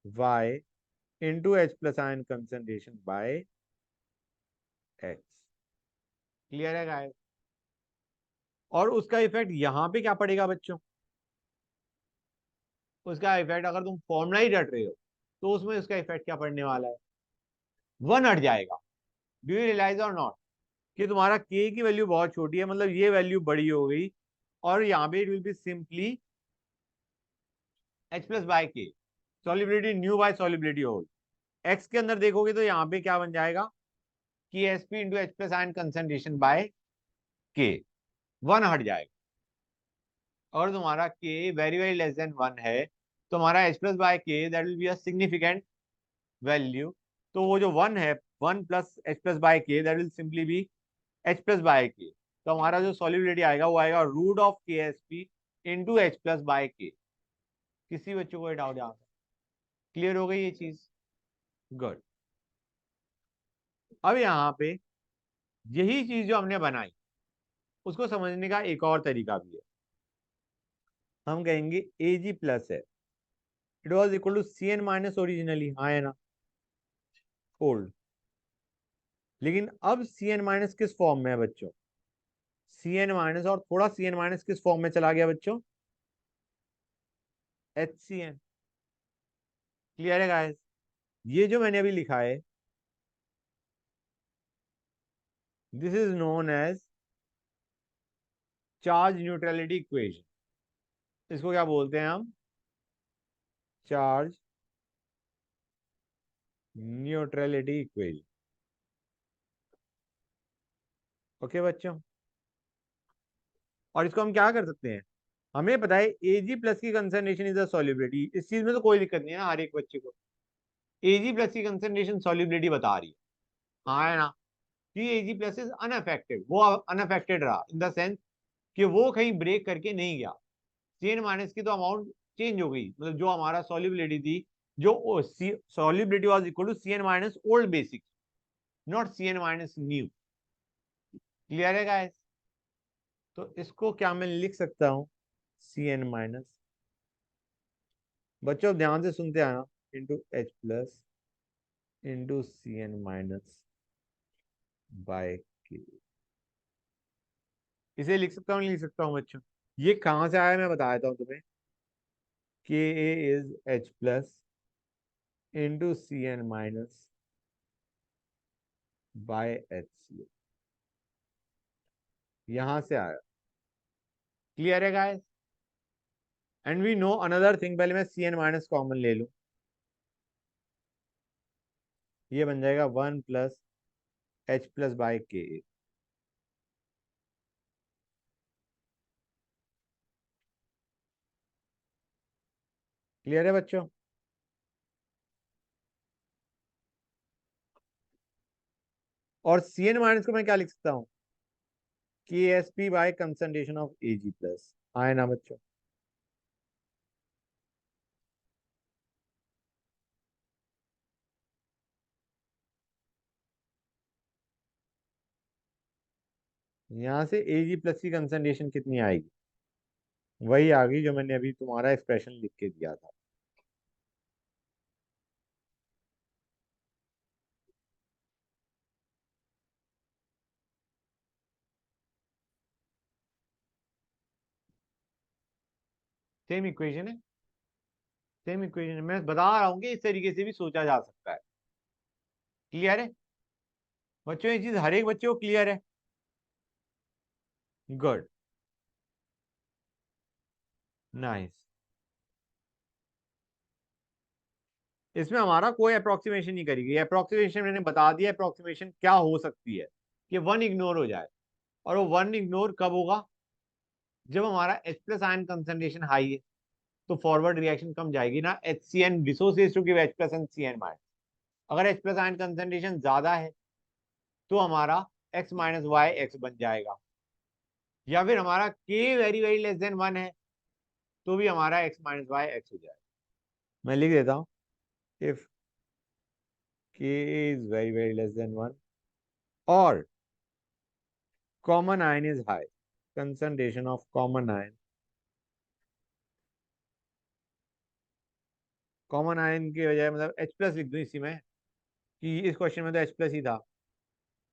y into H plus ion concentration by X। Clear है गाइस? और उसका इफेक्ट यहां पे क्या पड़ेगा बच्चों? उसका इफेक्ट अगर तुम फॉर्मूला ही रट रहे हो तो उसमें उसका इफेक्ट क्या पड़ने वाला है? 1 हट जाएगा। डू यू रियलाइज और नॉट कि तुम्हारा K की वैल्यू बहुत छोटी है, मतलब ये वैल्यू बड़ी हो गई, और यहाँ पे it will be simply H plus by K, solubility new by solubility old. X के अंदर देखोगे तो यहाँ पे क्या बन जाएगा? KSP into H plus ion concentration by K। 1 हट जाएगा। और तुम्हारा K very very less than 1 है, तो हमारा H plus by K that will be a significant value. तो वो जो 1 है, 1 plus H plus by K that will simply be H plus by K। तो हमारा जो सॉल्युबिलिटी आएगा वो आएगा root of KSP into H plus by K। किसी बच्चों को डाउट यहाँ? क्लियर हो गई ये चीज? गुड। अब यहाँ पे यही चीज जो हमने बनाई उसको समझने का एक और तरीका भी है। हम कहेंगे Ag प्लस है, it was equal to CN minus originally. हाँ है ना? ओल्ड। लेकिन अब CN माइनस किस फॉर्म में है बच्चों? CN माइनस और थोड़ा CN माइनस किस फॉर्म में चला गया बच्चों? HCN। क्लियर है गाइस? ये जो मैंने अभी लिखा है this is known as charge neutrality equation. इसको क्या बोलते हैं हम? Charge neutrality equation. ओके बच्चों, और इसको हम क्या कर सकते हैं? हमें पता है Ag प्लस की कंसंट्रेशन इज अ सॉल्युबिलिटी, इस चीज में तो कोई दिक्कत नहीं है ना हर एक बच्चे को। Ag प्लस की कंसंट्रेशन सॉल्युबिलिटी बता रही है। हाँ है ना? कि Ag प्लस इज अनअफेक्टेड, वो अनअफेक्टेड रहा इन द सेंस कि वो कहीं ब्रेक करके नहीं गया। CN माइनस की तो अमाउंट चेंज हो गई, मतलब जो हमारा सॉल्युबिलिटी थी, जो solubility was equal to CN minus old basic, not CN minus new. Clear है गाइस? तो इसको क्या मैं लिख सकता हूँ? CN माइनस, बच्चों ध्यान से सुनते आना, into H plus into CN minus by K। इसे लिख सकता हूँ, नहीं लिख सकता हूँ बच्चों? ये कहाँ से आया मैं बता देता हूँ तुम्हें। K A is H plus into C N minus by H C, यहां से आया। क्लियर है guys? And we know another thing, पहले मैं सी एन माइनस कॉमन ले लूं, ये बन जाएगा 1 प्लस एच प्लस बाय के ए। क्लियर है बच्चों? और सी एन माइनस को मैं क्या लिख सकता हूँ, K S P by concentration of A G plus. आए ना बच्चों? यहां से ए जी प्लस की कंसंट्रेशन कितनी आएगी, वही आ गई जो मैंने अभी तुम्हारा एक्सप्रेशन लिख के दिया था। सेम इक्वेशन है, सेम इक्वेशन है। मैं बता रहा हूँ कि इस तरीके से भी सोचा जा सकता है। क्लियर है बच्चों? ये चीज हर एक बच्चे को क्लियर है? Good, nice. इसमें हमारा कोई अप्रोक्सीमेशन नहीं करेगी, अप्रोक्सीमेशन मैंने बता दिया अप्रोक्सीमेशन क्या हो सकती है, कि वन इग्नोर हो जाए। और वो वन इग्नोर कब होगा, जब हमारा H plus ion concentration high है, तो फॉरवर्ड रिएक्शन कम जाएगी ना, HCN dissociates to give H plus and CN minus. अगर H प्लस आयन कंसंट्रेशन ज्यादा है तो हमारा x माइनस वाई एक्स बन जाएगा, या फिर हमारा k very very less than 1 है तो भी हमारा x माइनस वाई एक्स हो जाएगा। मैं लिख देता हूँ, if k is very very less than 1 or common ion is high, concentration of common ion, common ion की बजाय मतलब H प्लस लिख दूं इसी में, कि इस क्वेश्चन में तो H प्लस ही था,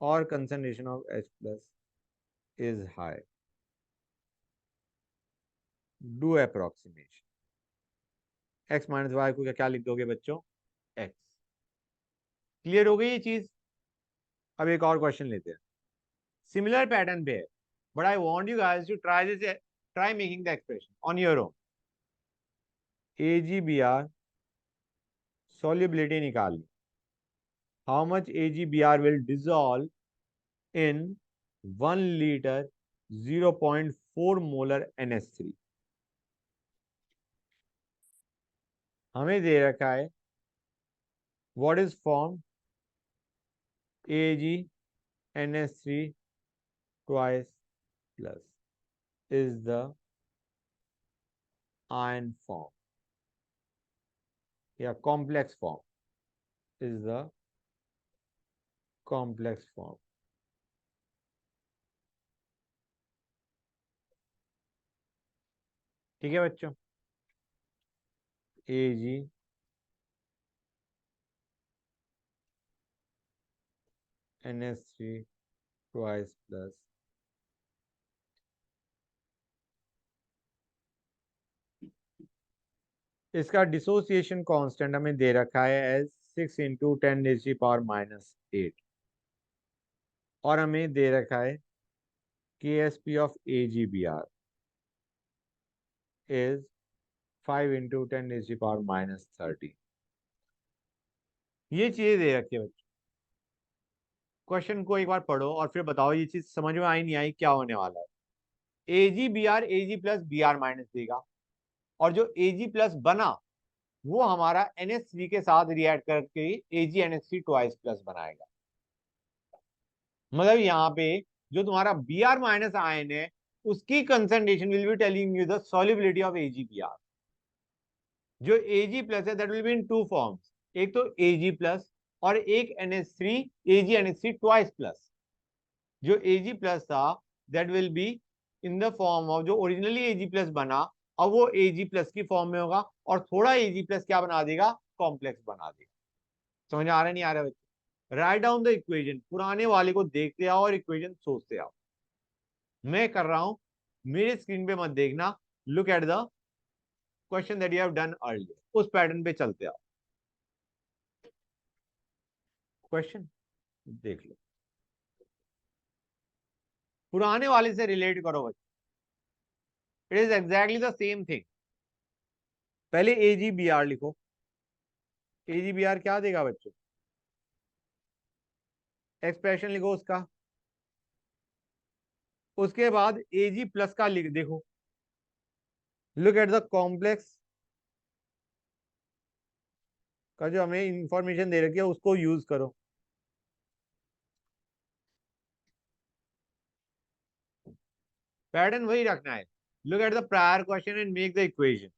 और concentration of H plus is high, do approximation. x minus y को क्या लिख दोगे बच्चों, x। क्लियर हो गई ये चीज? अब एक और क्वेश्चन लेते हैं, सिमिलर पैटर्न पे है, but I want you guys to try this, try making the expression on your own. AgBr solubility निकालनी, how much AgBr will dissolve in 1 liter 0.4 molar NH3। हमें दे रखा है what is formed AgNH3 twice plus is the ion form या complex form, is the complex form। ठीक है बच्चों? AgNH3 twice plus इसका डिसोसिएशन कांस्टेंट हमें दे रखा है एज 6 इंटू 10⁻⁻8, और हमें दे रखा है KSP of AgBr is 5 into 10⁻30। ये चीजें दे रखी है बच्चों। क्वेश्चन को एक बार पढ़ो और फिर बताओ ये चीज समझ में आई नहीं आई, क्या होने वाला है। AgBr Ag plus Br minus देगा, और जो Ag प्लस बना वो हमारा NH3 के साथ रिएक्ट करके AgNH3 ट्वाइस प्लस बनाएगा। मतलब यहाँ पे जो तुम्हारा Br माइनस आयन है उसकी concentration will be telling you the solubility of AgBr। जो Ag प्लस है that will be in two forms, एक तो Ag प्लस और एक NH3 AgNH3 ट्वाइस प्लस। जो Ag प्लस था that will be in the form of जो originally Ag plus बना, अब वो Ag प्लस की फॉर्म में होगा, और थोड़ा Ag प्लस क्या बना देगा, कॉम्प्लेक्स बना देगा। समझ आ रहा नहीं आ रहा बच्चे? राइट डाउन द इक्वेशन, पुराने वाले को देखते आओ और इक्वेशन सोचते आओ। मैं कर रहा हूं, मेरे स्क्रीन पे मत देखना, look at the question that you have done earlier, उस पैटर्न पे चलते आओ। क्वेश्चन देख लो, पुराने वाले से रिलेट करो बच्चों, it is exactly the same thing. पहले AGBR लिखो। AGBR क्या देगा बच्चों? एक्सप्रेशन लिखो उसका। उसके बाद AG प्लस का लिख देखो, लुक एट द कॉम्प्लेक्स का जो हमें इंफॉर्मेशन दे रखी है उसको यूज करो। पैटर्न वही रखना है, look at the prior question and make the equation.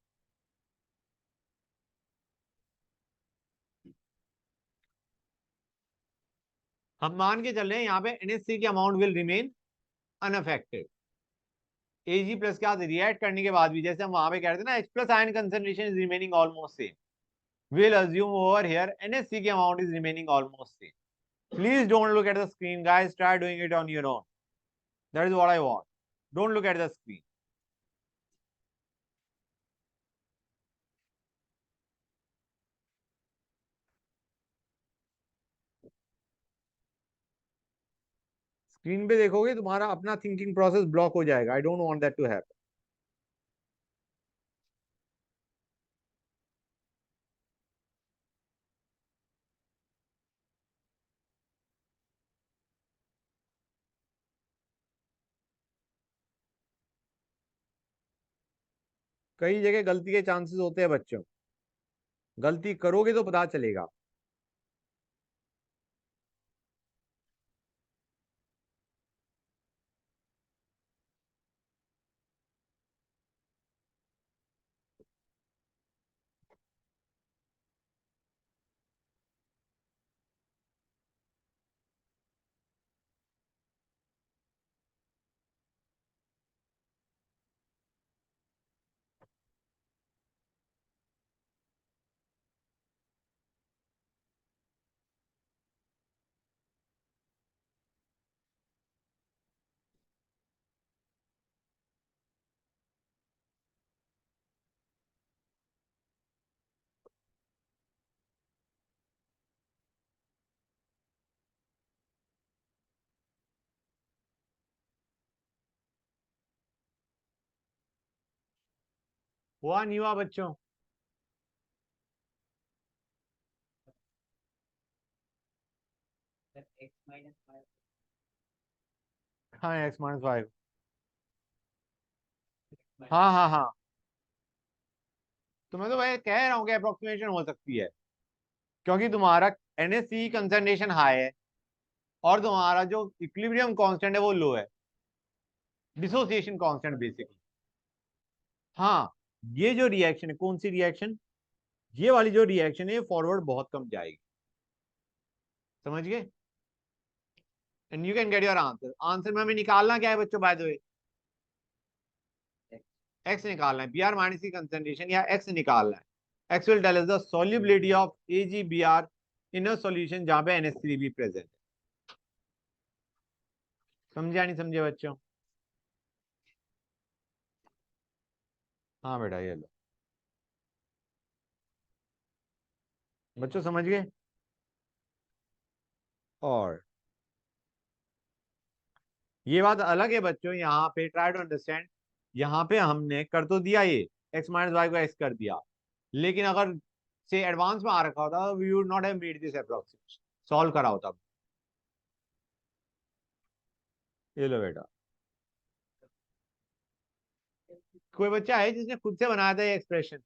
हम मान के चल रहे हैं यहाँ पे NH3 की amount will remain unaffected. AG plus क्या रिएक्ट करने के बाद भी, जैसे हम वहां पे कह रहे थे ना, H plus ion concentration is remaining almost same, we'll assume over here NH3 की amount is remaining almost same. Please don't look at the screen, guys. Try doing it on your own. That is what I want. Don't look at the screen. Screen पे देखोगे तुम्हारा अपना thinking process block हो जाएगा। I don't want that to happen. कई जगह गलती के चांसेस होते हैं बच्चों, गलती करोगे तो पता चलेगा। हुआ नहीं हुआ बच्चों? हाँ, X-5। हाँ हाँ हाँ, तो मैं तो भाई कह रहा हूँ कि अप्रोक्सीमेशन हो सकती है, क्योंकि तुम्हारा NH3 कंसंट्रेशन हाई है और तुम्हारा जो इक्विलिब्रियम कांस्टेंट है वो लो है, डिसोसिएशन कांस्टेंट बेसिकली। हाँ, ये जो रिएक्शन है, कौन सी रिएक्शन? ये वाली जो रिएक्शन है ये फॉरवर्ड बहुत कम जाएगी। समझ गए? And you can get your answer. Answer में हमें निकालना क्या है बच्चों? बाय द वे, एक्स निकालना है, Br माइनस की कंसंट्रेशन, या एक्स निकालना है। X will tell us the solubility of AgBr in a solution जहां पे NH3 भी प्रेजेंट है। समझे या नहीं समझे बच्चों? हाँ बेटा, ये लो बच्चों, समझ गए? और ये बात अलग है बच्चों, यहाँ पे ट्राई टू अंडरस्टैंड। यहाँ पे हमने कर तो दिया ये, एक्स माइनस वाई को एक्स कर दिया, लेकिन अगर से एडवांस में आ रखा होता, we would not have made this approximation, solve करा होता। ये लो बेटा, कोई बच्चा है जिसने खुद से बनाया था ये एक्सप्रेशन?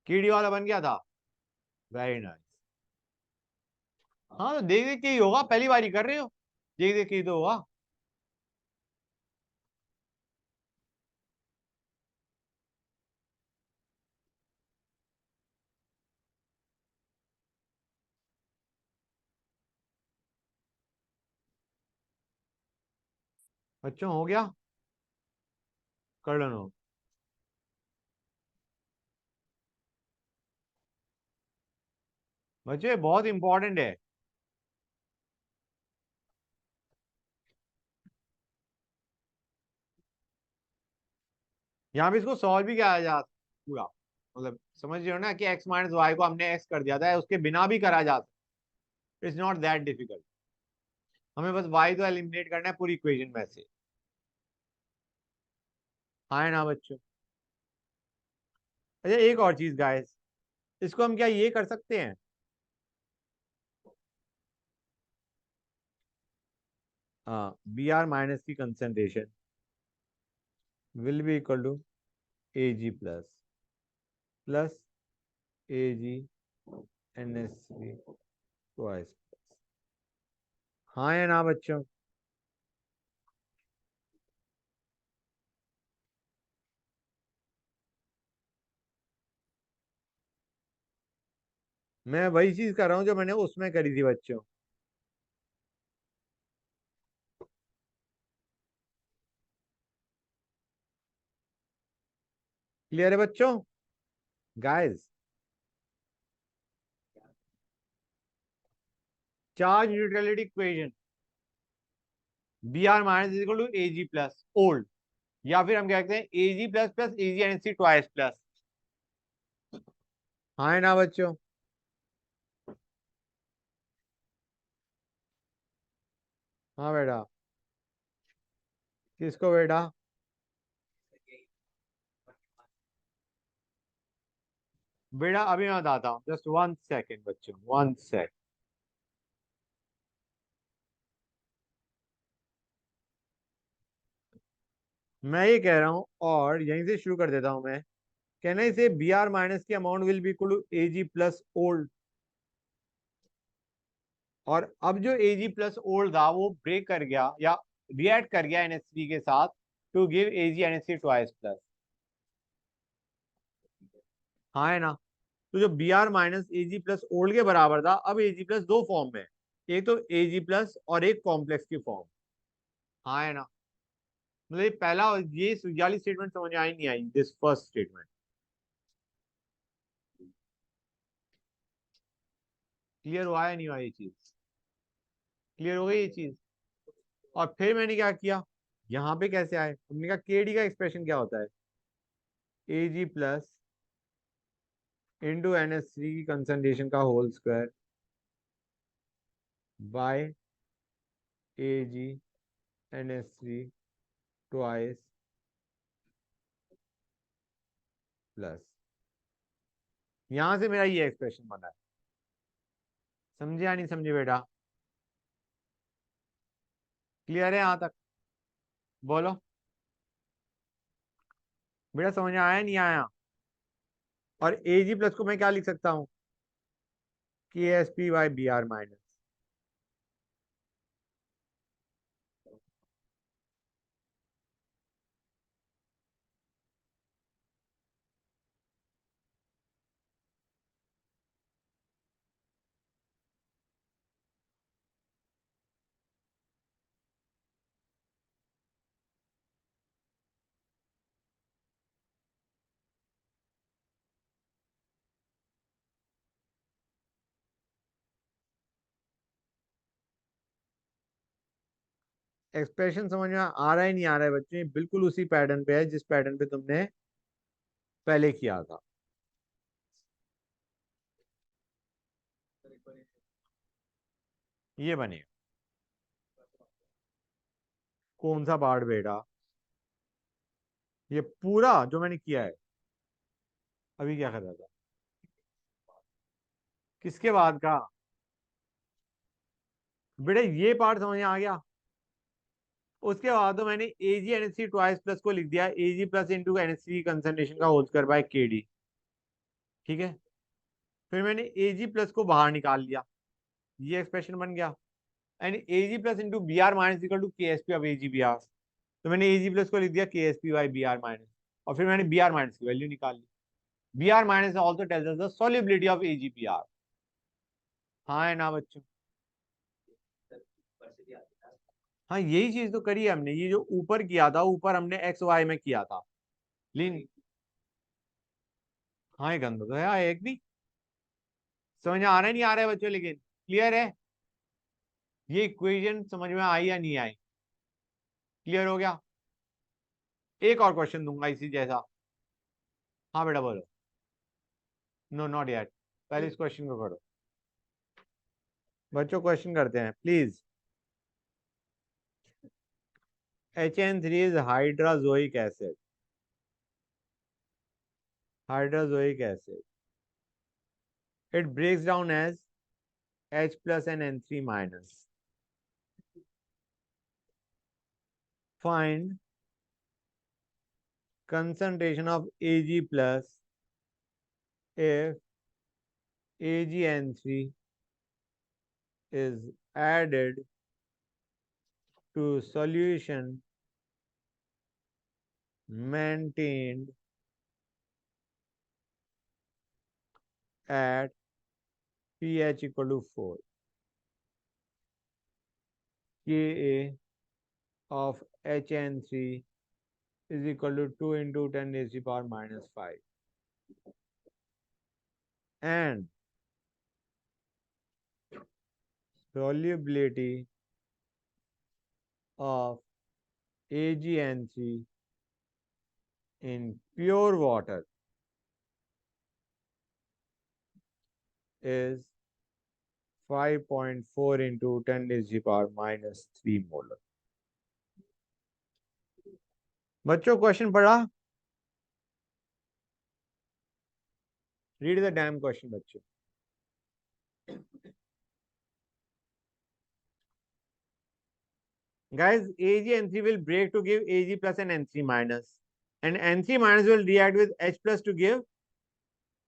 KD वाला बन गया था? Very nice. हाँ, तो देख देख के ही होगा, पहली बार ही कर रहे हो, देख देख के ही तो होगा। बच्चों हो गया? कर लो। बच्चों ये बहुत इंपॉर्टेंट है। यहाँ पे इसको सॉल्व भी किया जा पूरा, मतलब समझ रहे हो ना कि x माइनस वाई को हमने x कर दिया था, उसके बिना भी करा जा सकता, इट्स नॉट दैट डिफिकल्ट। हमें बस y तो एलिमिनेट करना है पूरी इक्वेशन में से। हाँ है ना बच्चों? अच्छा एक और चीज गाइस, इसको हम क्या ये कर सकते हैं, हाँ बी आर माइनस की concentration will be equal to A G plus A G N S C twice. हाँ या ना बच्चों? मैं वही चीज कर रहा हूँ जो मैंने उसमें करी थी बच्चों। क्लियर है बच्चों? Guys, charge neutrality equation B R minus is equal to A G plus old, या फिर हम क्या कहते हैं A G plus plus A G N S C twice plus. हाँ है ना बच्चों? हाँ बेटा। किसको बेटा? बेटा अभी मैं बताता हूँ, जस्ट वन सेकेंड बच्चों, वन सेकेंड। मैं ये कह रहा हूँ और यहीं से शुरू कर देता हूँ मैं, कहना इसे बी आर माइनस की amount will be equal to A G plus old, और अब जो ए जी प्लस ओल्ड था वो ब्रेक कर गया या रिएक्ट कर गया एनएच3 के साथ to give A G NH three twice plus. हाँ है ना? तो जो B R minus A G plus old के बराबर था, अब ए जी प्लस दो फॉर्म में है, एक तो ए जी प्लस और एक कॉम्प्लेक्स की फॉर्म। हाँ है ना? मतलब ये पहला, ये वाली स्टेटमेंट समझ आई नहीं आई, दिस फर्स्ट स्टेटमेंट। क्लियर हुआ है नहीं हुआ ये चीज? क्लियर हो गई ये चीज? और फिर मैंने क्या किया, यहाँ पे कैसे आए, हमने कहा के डी का एक्सप्रेशन क्या होता है, A G plus into N S three की कंसंट्रेशन का whole square by A G N S three twice plus. यहां से मेरा ये एक्सप्रेशन बना है। समझे या नहीं समझे बेटा? क्लियर है यहां तक? बोलो बेटा, समझ में आया नहीं आया? और ए जी प्लस को मैं क्या लिख सकता हूँ, K S P by B R minus. Expression समझ में आ रहा है नहीं आ रहा है बच्चों? ये बिल्कुल उसी पैटर्न पे है जिस पैटर्न पे तुमने पहले किया था। ये बनेगा कौन सा पार्ट बेटा? ये पूरा जो मैंने किया है अभी, क्या कर रहा था, किसके बाद का? बेटा ये पार्ट समझ में आ गया। उसके बाद तो मैंने A G N H C twice plus को लिख दिया A G plus into N H C concentration का whole square by K D. ठीक है, फिर मैंने ए जी प्लस को बाहर निकाल लिया, ये एक्सप्रेशन बन गया, and A G plus into B R minus equal to K S P of A G B R. तो मैंने ए जी प्लस को लिख दिया K S P by B R minus, और फिर मैंने बी आर माइनस की value निकाल ली। B R minus also tells us the solubility of A G P R. हाँ है ना बच्चों? हाँ यही चीज तो करी है हमने, ये जो ऊपर किया था, ऊपर हमने एक्स वाई में किया था। लेकिन हाँ ये गंदा तो है एक भी। समझ में आ रहा है नहीं आ रहा है बच्चों? लेकिन क्लियर है? ये इक्वेशन समझ में आई या नहीं आई? क्लियर हो गया? एक और क्वेश्चन दूंगा इसी जैसा। हाँ बेटा बोलो। नो नॉट येट, पहले इस क्वेश्चन को करो। बच्चों क्वेश्चन करते हैं please. HN3 is hydrazoic acid. Hydrazoic acid, it breaks down as H plus and N3 minus. Find concentration of Ag plus if AgN3 is added to solution maintained at pH equal to 4. Ka of HN3 is equal to 2 into 10 raised to the power minus 5. And solubility of AgN3 in pure water is 5.4 into 10 raised to the power minus 3 molar. बच्चों question पढ़ा? Read the dam question बच्चों। Guys, AgN3 will break to give Ag plus and N3 minus, and N3 minus will react with H plus to give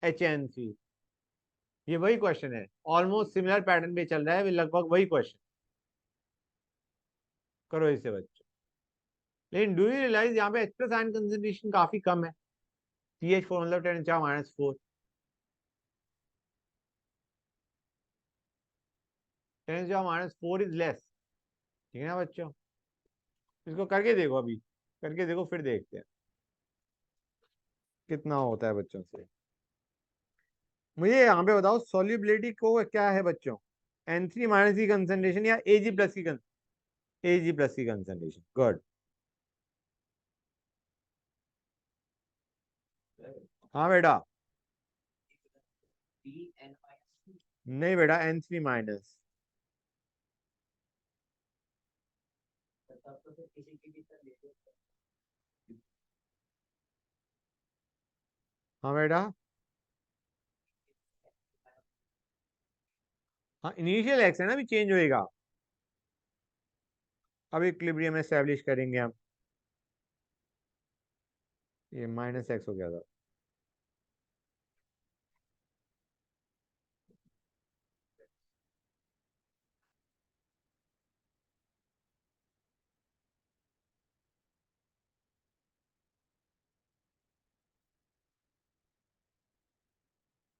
HN3. ये वही question है, almost similar pattern पे चल रहा है, लगभग वही क्वेश्चन। करो इसे बच्चों। लेकिन डू यू रियलाइज यहाँ पे H प्लस आयन कंसेंट्रेशन काफी कम है। CH4 मतलब 10⁻⁴ 10⁻⁴ इज लेस। ठीक है ना बच्चों? इसको करके देखो, अभी करके देखो, फिर देखते हैं कितना होता है बच्चों से। मुझे यहाँ पे बताओ सॉल्युबिलिटी को क्या है बच्चों? N3 माइनस की कंसंट्रेशन या Ag प्लस की Ag प्लस की कंसंट्रेशन। गुड। हाँ बेटा। नहीं बेटा, N3 माइनस। हाँ बेटा। हाँ इनिशियल एक्स है ना, अभी चेंज होएगा। अब इक्विलिब्रियम एस्टेब्लिश करेंगे हम। ये -x हो गया था।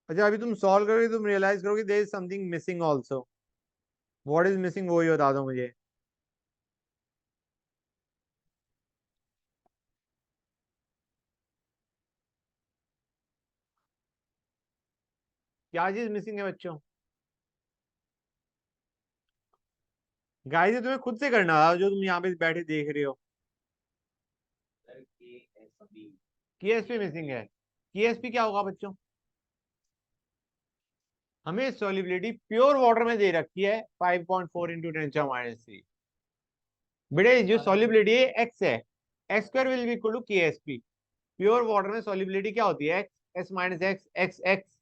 अच्छा अभी तुम सॉल्व करोगे, तुम रियलाइज करोगे there is something missing also. What is missing वो ही बता दो मुझे। क्या चीज मिसिंग है बच्चों? गाइस ये तुम्हें खुद से करना है, जो तुम यहाँ पे बैठे देख रहे हो। KSP मिसिंग है। KSP क्या होगा बच्चों? हमें सॉल्युबिलिटी प्योर वाटर में दे रखी है 5.4 इंटू 10⁻³ बेटे जो सॉल्युबिलिटी है एक्स है, x² will be equal to KSP। Pure water में सॉल्युबिलिटी क्या होती है? X, s minus x, x x.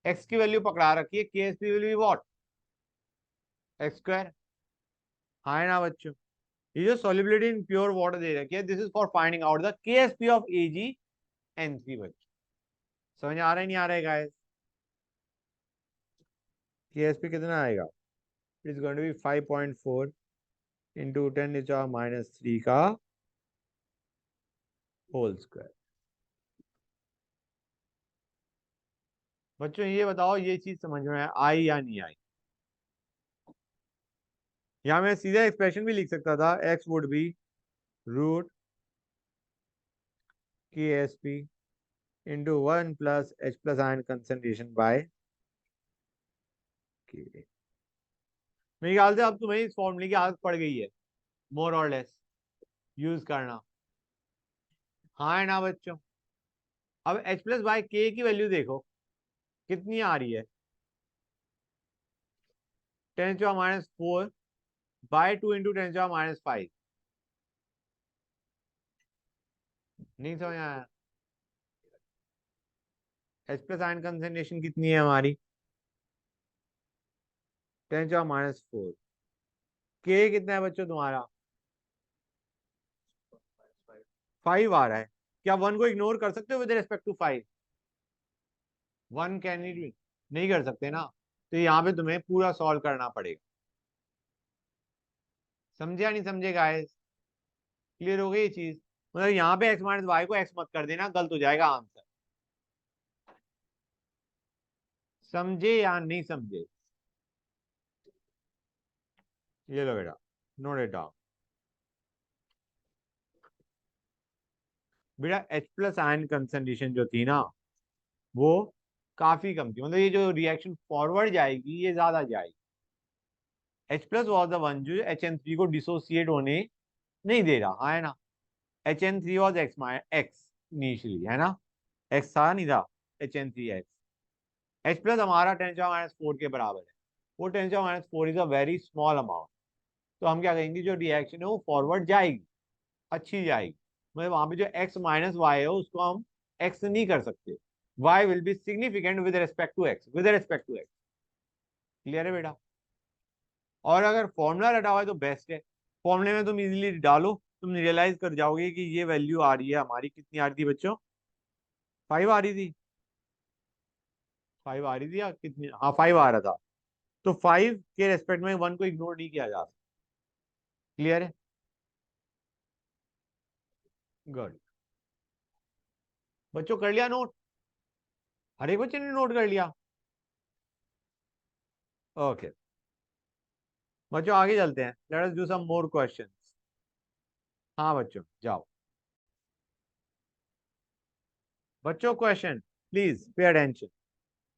X की वैल्यू पकड़ा रखी है, KSP will be what? x²। हाँ है ना बच्चों? ये जो सॉल्युबिलिटी इन प्योर वाटर दे रखी है, this is for finding out the KSP of AgN3 बच्चों। समझ आ रहा है नहीं आ रहा है गाइस? KSP कितना आएगा? It is going to be 5.4 into 10⁻³ का होल स्क्वायर। बच्चों ये बताओ, ये चीज समझ में आई या नहीं आई? यहां मैं सीधा एक्सप्रेशन भी लिख सकता था, x would be root KSP into 1 plus H plus ion concentration by K। मेरे ख्याल से अब तुम्हें इस फॉर्मूले की आदत पड़ गई है, मोर और लेस यूज करना। हाँ है ना बच्चों। अब h प्लस बाई के की वैल्यू देखो कितनी आ रही है, 10⁻⁴ बाय 2 इंटू 10⁻⁵। नहीं समझ आया? H प्लस आयन कंसंट्रेशन कितनी है हमारी, 10⁻⁴। के कितना है बच्चों तुम्हारा, 5 आ रहा है। क्या 1 को इग्नोर कर सकते हो with respect to 5? 1 can it, नहीं कर सकते ना। तो यहाँ पे तुम्हें पूरा सॉल्व करना पड़ेगा। समझे या नहीं समझे गाइस? क्लियर हो गई ये चीज? मतलब यहाँ पे x माइनस वाई को x मत कर देना, गलत हो जाएगा आंसर। समझे या नहीं समझे? ये लो बेटा, नोट इट डाउन। बेटा H प्लस आयन कंसंट्रेशन जो थी ना, वो काफी कम थी। मतलब ये जो रिएक्शन फॉरवर्ड जाएगी ये ज्यादा जाएगी। H plus was the one जो HN3 को डिसोसिएट होने नहीं दे रहा, हाँ है ना। HN3 वॉज एक्स इनिशियली, है ना, एक्स था नहीं था, HN3 एक्स। H प्लस हमारा 10⁻⁴ के बराबर है। वो 10⁻⁴ is a very small amount. तो हम क्या कहेंगे, जो रिएक्शन है वो फॉरवर्ड जाएगी, अच्छी जाएगी। मतलब वहां पे जो x माइनस वाई है उसको हम x नहीं कर सकते। y will be significant with respect to x, with respect to x। Clear है बेटा? और अगर फॉर्मूला रटा हुआ है तो बेस्ट है। फॉर्मूले में तुम इजीली डालो, तुम रियलाइज कर जाओगे कि ये वैल्यू आ रही है हमारी, कितनी आ रही थी बच्चों, 5 आ रही थी। 5 आ रही थी या कितनी, हाँ 5 आ रहा था। तो 5 के रेस्पेक्ट में 1 को इग्नोर नहीं किया जा सकता। क्लियर है? गुड। बच्चों कर लिया नोट? हर एक बच्चे ने नोट कर लिया? ओके बच्चों आगे चलते हैं। Let us do some more questions. हाँ बच्चों जाओ। बच्चों क्वेश्चन प्लीज पे अटेंशन।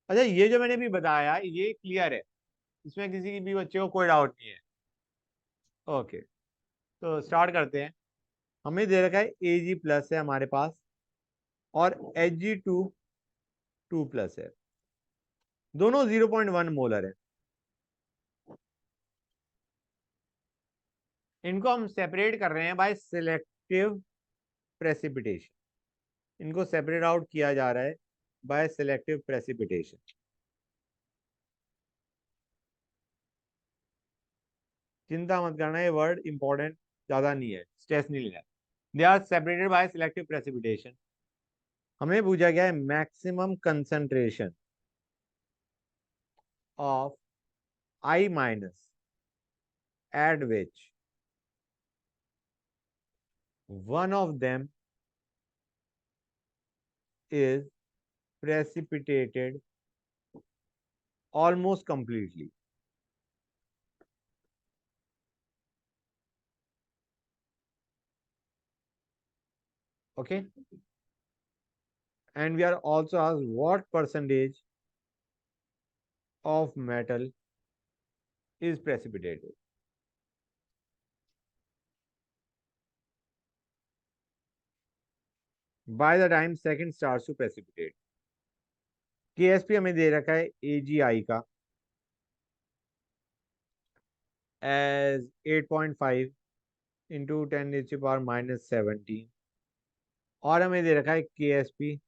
अच्छा ये जो मैंने भी बताया ये क्लियर है, इसमें किसी की भी बच्चे को कोई डाउट नहीं है? ओके तो स्टार्ट करते हैं। हमें दे रखा है Ag प्लस है हमारे पास, और Hg2 2 प्लस है। दोनों 0.1 मोलर है। इनको हम सेपरेट कर रहे हैं बाय सिलेक्टिव प्रेसिपिटेशन। इनको सेपरेट आउट किया जा रहा है बाय सिलेक्टिव प्रेसिपिटेशन। चिंता मत करना, ये वर्ड इंपॉर्टेंट ज्यादा नहीं है, स्ट्रेस नहीं लेना। They are separated by selective precipitation. हमें पूछा गया है maximum concentration of I minus at which one of them is precipitated almost completely. Okay, and we are also asked what percentage of metal is precipitated by the time second starts to precipitate. KSP हमें दे रखा है AgI का as 8.5 into 10 to the power minus 17, और हमें दे रखा है KSP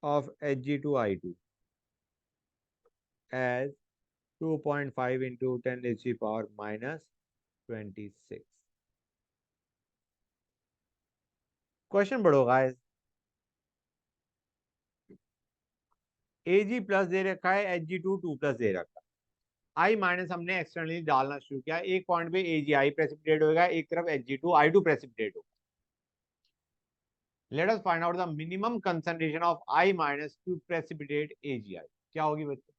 of Hg2I2 as 2.5 into 10 to the power minus 26. Question बढ़ो गाइस। Ag प्लस दे रखा है, Hg2 2 प्लस दे रखा है। I माइनस हमने एक्सटर्नली डालना शुरू किया। एक पॉइंट पे AgI प्रेसिपिटेट होगा, एक तरफ Hg2 I2 प्रेसिपिटेट होगा। Let us find out the minimum concentration of I minus two precipitate AgI। क्या होगी बच्चों?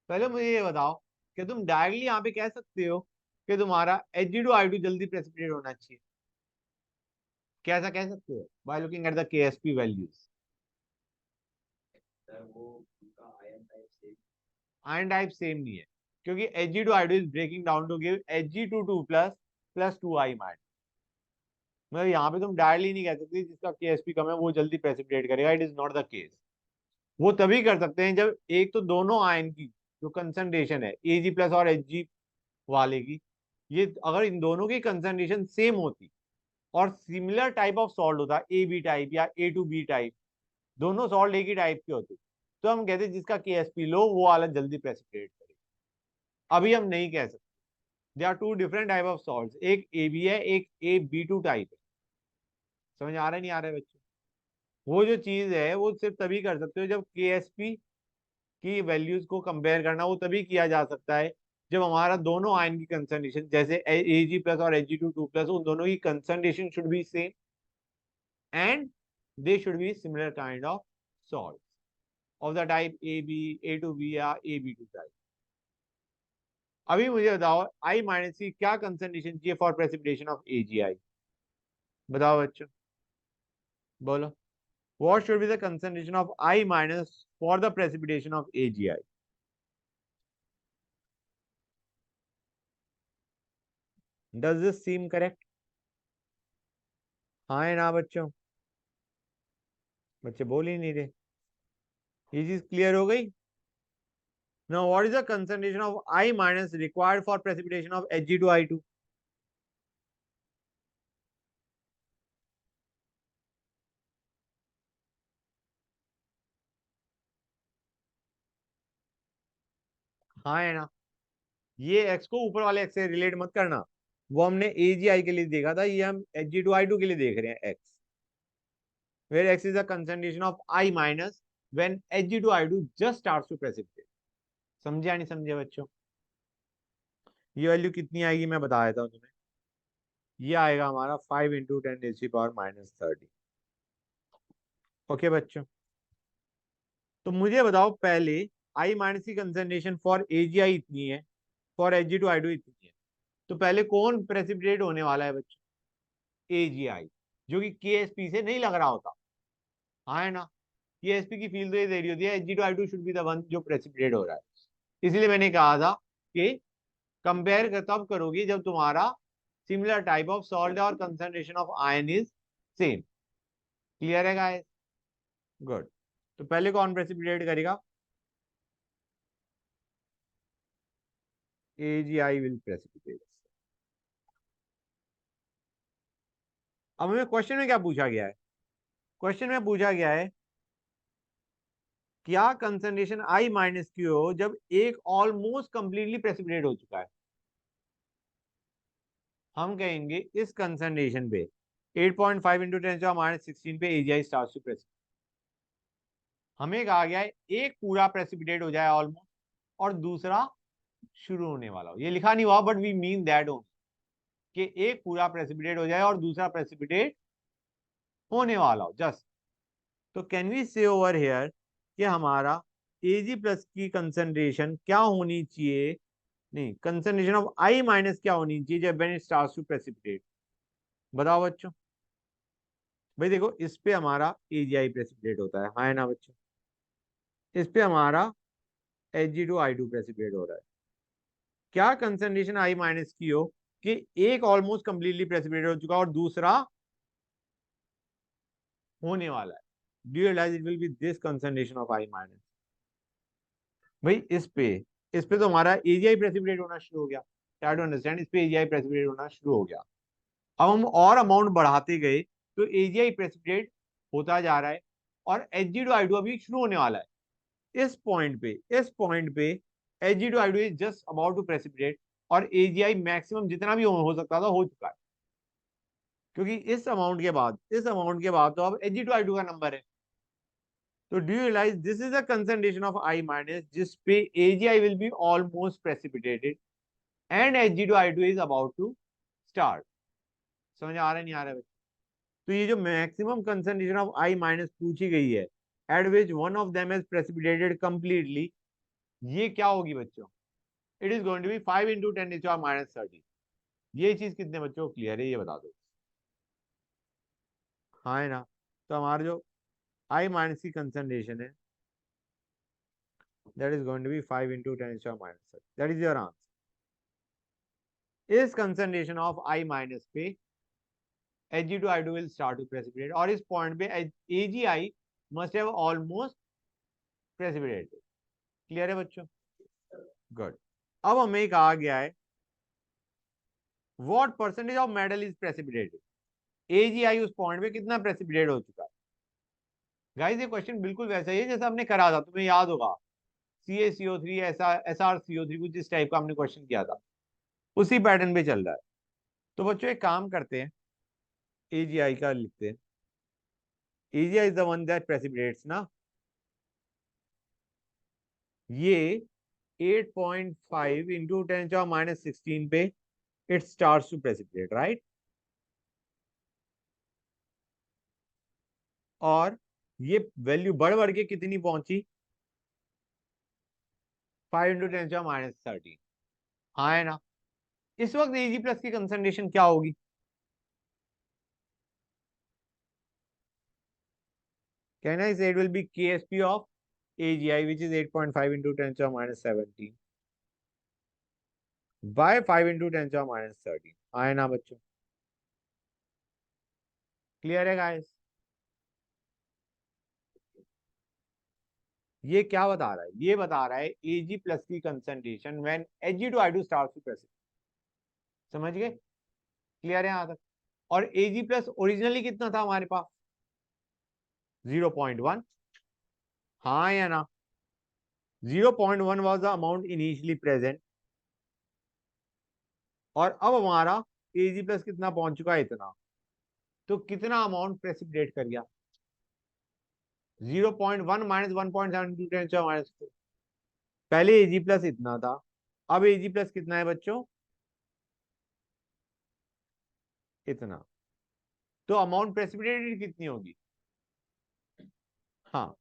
पहले मुझे ये बताओ कि तुम डायरेक्टली यहाँ पे कह सकते हो कि तुम्हारा Hg2 I2 जल्दी प्रेसिपिटेट होना चाहिए, कैसा कह सकते हो? By looking at the KSP values. Ion type same नहीं है, क्योंकि Hg2 I2 is breaking down to give Hg2 2 plus plus 2I minus. मतलब यहाँ पे तुम डायरेक्टली नहीं कह सकते जिसका केएसपी कम है वो जल्दी प्रेसिपिटेट करेगा, it is not the case. वो तभी कर सकते हैं जब एक तो दोनों आयन की जो कंसंट्रेशन है Ag प्लस और Hg वाले की, ये अगर इन दोनों की कंसंट्रेशन सेम होती और सिमिलर टाइप ऑफ सॉल्ट होता, ए बी टाइप या ए टू बी टाइप, दोनों सॉल्ट एक ही टाइप के होते, तो हम कहते जिसका केएसपी लो वो वाला जल्दी प्रेसिपिटेट करेगा। अभी हम नहीं कह सकते, they are two different type of salts, एक ए बी है एक ए बी टू टाइप है। समझ आ रहा है नहीं आ रहा है बच्चों? वो जो चीज है वो सिर्फ तभी कर सकते हो जब केएसपी की वैल्यूज को कंपेयर करना, वो तभी किया जा सकता है जब हमारा दोनों आयन की कंसंट्रेशन, जैसे Ag प्लस और Ag2 प्लस, उन दोनों की concentration should be same and they should be similar kind of salt of the type AB, A2B या AB2 टाइप। अभी मुझे बताओ I माइनस की क्या कंसंट्रेशन चाहिए फॉर प्रेसिपिटेशन ऑफ AgI? बताओ बच्चों, बोलो। What should be the concentration of I minus for the precipitation of AgI? Does this seem correct? हाँ है ना बच्चों? बच्चे बोल ही नहीं रहे। ये चीज क्लियर हो गई? Now, what is the concentration of I minus required for precipitation of Hg to I2? हाँ है ना? ये x को ऊपर वाले x से रिलेट मत करना, वो हमने AgI के लिए देखा था, ये हम Hg to I2 के लिए देख रहे हैं x, where x is the concentration of I minus when Hg to I2 just starts to precipitate। समझे या नहीं समझे बच्चों? ये वैल्यू कितनी आएगी मैं बता देता हूँ तुम्हें। ये आएगा हमारा 5 × 10⁻³ ओके बच्चों? तो मुझे बताओ पहले I माइनस की कंसंट्रेशन फॉर AgI इतनी है, फॉर Hg to I2 इतनी है, तो पहले कौन प्रेसिपिटेट होने वाला है बच्चों? AgI, जो कि KSP से नहीं लग रहा होता। हाँ है ना? KSP की फील्ड तो ये दे रही होती है Hg to I2 should be the one जो प्रेसिपिटेट हो रहा है। इसलिए मैंने कहा था कि कंपेयर तब करोगे जब तुम्हारा सिमिलर टाइप ऑफ सॉल्ट और concentration of ion is same. Clear है गाइस? गुड। तो पहले कौन प्रेसिपिटेट करेगा? AgI will precipitate. अब हमें क्वेश्चन में क्या पूछा गया है? क्वेश्चन में पूछा गया है क्या कंसंट्रेशन I माइनस की हो जब एक ऑलमोस्ट कंप्लीटली प्रेसिपिटेट हो चुका है। हम कहेंगे इस कंसंट्रेशन पे 8.5 × 10⁻16 पे AgI स्टार्ट्स टू प्रेसिपिटेट। हमें कहा गया है एक पूरा प्रेसिपिटेट हो जाए ऑलमोस्ट और दूसरा शुरू होने वाला हो। ये लिखा नहीं हुआ but we mean that only कि एक पूरा प्रेसिपिटेट हो जाए और दूसरा प्रेसिपिटेट होने वाला हो जस्ट। तो कैन वी से ओवर हियर कि हमारा Ag प्लस की कंसंट्रेशन क्या होनी चाहिए, नहीं कंसंट्रेशन ऑफ I माइनस क्या होनी चाहिए जब when it starts to precipitate? बताओ बच्चों। भाई देखो इस पे हमारा AgI प्रेसिपिटेट होता है, हाँ है ना बच्चों? इस पे हमारा Hg to I2 प्रेसिपिटेट हो रहा है। क्या कंसंट्रेशन I माइनस की हो कि एक ऑलमोस्ट कंप्लीटली प्रेसिपिटेट हो चुका और दूसरा होने वाला है? Do you realise it will be this concentration of I minus. भाई इस पे तो हमारा AgI प्रेसिपिटेट होना शुरू हो गया। ट्राई टू अंडरस्टैंड, इस पे AgI प्रेसिपिटेट होना शुरू हो गया। अब हम और अमाउंट बढ़ाते गए तो AgI प्रेसिपिटेट होता जा रहा है और Hg to I2 अभी शुरू होने वाला है। इस पॉइंट पे Hg to I2 is just about to precipitate और AgI मैक्सिमम जितना भी हो सकता था हो चुका है, क्योंकि इस अमाउंट के बाद तो अब Hg to I2 का नंबर है। तो do you realise this is the concentration of I minus जिस पे AgI will be almost precipitated and Hg to I2 is about to start. समझ आ रहा है नहीं आ रहा है? तो ये जो maximum concentration of I minus पूछी गई है at which one of them is precipitated completely, ये क्या होगी बच्चों? It is going to be 5 × 10⁻³ ये चीज कितने बच्चों को क्लियर है ये बता दो। हाँ है ना? तो हमारा जो I माइनस की कंसंट्रेशन है that is going to be 5 × 10⁻³। that is your answer। इस कंसंट्रेशन ऑफ I माइनस पे Ag2I2 will start to precipitate, और इस पॉइंट पे AgI must have almost precipitated. Clear है बच्चों? गुड. अब हमें कहा गया है what percentage of metal is precipitated. AgI उस पॉइंट पे कितना प्रेसिपिटेट हो चुका है. गाइस ये क्वेश्चन बिल्कुल वैसा ही है जैसा हमने करा था, तुम्हें याद होगा. CaCO3 SrCO3 कुछ इस टाइप का हमने क्वेश्चन किया था, उसी पैटर्न पे चल रहा है. तो बच्चों एक काम करते हैं, AgI का लिखते हैं. AgI is the one that precipitates ना. ये 8.5 इंटू 10⁻16 पे it starts to precipitate, right. और ये वैल्यू बढ़ बढ़ के कितनी पहुंची? 5 इंटू 10⁻13. हाँ है ना. इस वक्त Ag प्लस की कंसंट्रेशन क्या होगी? Can I say it will be Ksp of AgI, which is 8.5 into 10⁻17 by 5 into 10⁻13. हाँ है ना बच्चों? क्लियर है गाइस? ये क्या बता रहा है? ये बता रहा है Ag प्लस की concentration when Ag2I2 starts to precipitate. समझ गए? क्लियर है यहां तक? और Ag प्लस ओरिजिनली कितना था हमारे पास? 0.1. हाँ या ना? 0.1 was the amount initially present. और अब हमारा Ag प्लस कितना पहुंच चुका है? इतना. तो कितना अमाउंट प्रेसिपिटेट कर गया? 0.1 माइनस 1.7 माइनस 4. पहले Ag प्लस इतना था, अब Ag प्लस कितना है बच्चों? इतना. तो अमाउंट प्रेसिपिटेटेड कितनी होगी? हाँ,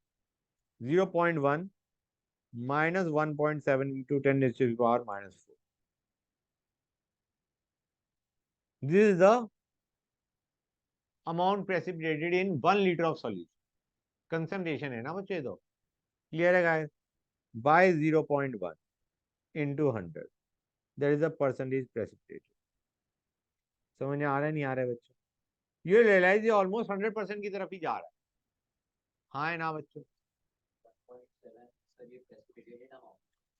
0.1 minus 1.7 into 10⁻⁻4. This is the amount precipitated in 1 litre of solution. Concentration है ना बच्चे? तो क्लियर है guys? By 0.1 into 100, that is the percentage precipitated. समझ में आ रहा है नहीं आ रहा है बच्चों? ये रियलाइज ये ऑलमोस्ट 100% की तरफ ही जा रहा है. हाँ है ना बच्चों?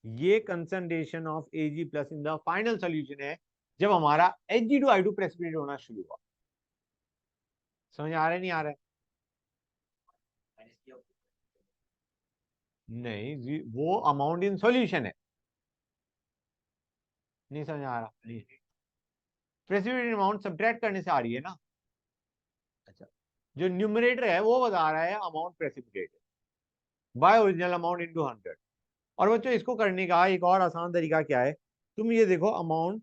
ये concentration of Ag plus in the final solution है जब हमारा Ag2I2 प्रेसिपिटेट होना शुरू हुआ. समझ आ रहा है नहीं आ रहा है? नहीं, वो अमाउंट इन सॉल्यूशन है. नहीं समझ आ रहा? नहीं, प्रेसिपिटेट अमाउंट सब्ट्रैक्ट करने से आ रही है ना. अच्छा, जो न्यूमरेटर है वो बता रहा है amount precipitate by original amount into 100. और बच्चों इसको करने का एक और आसान तरीका क्या है? तुम ये देखो, amount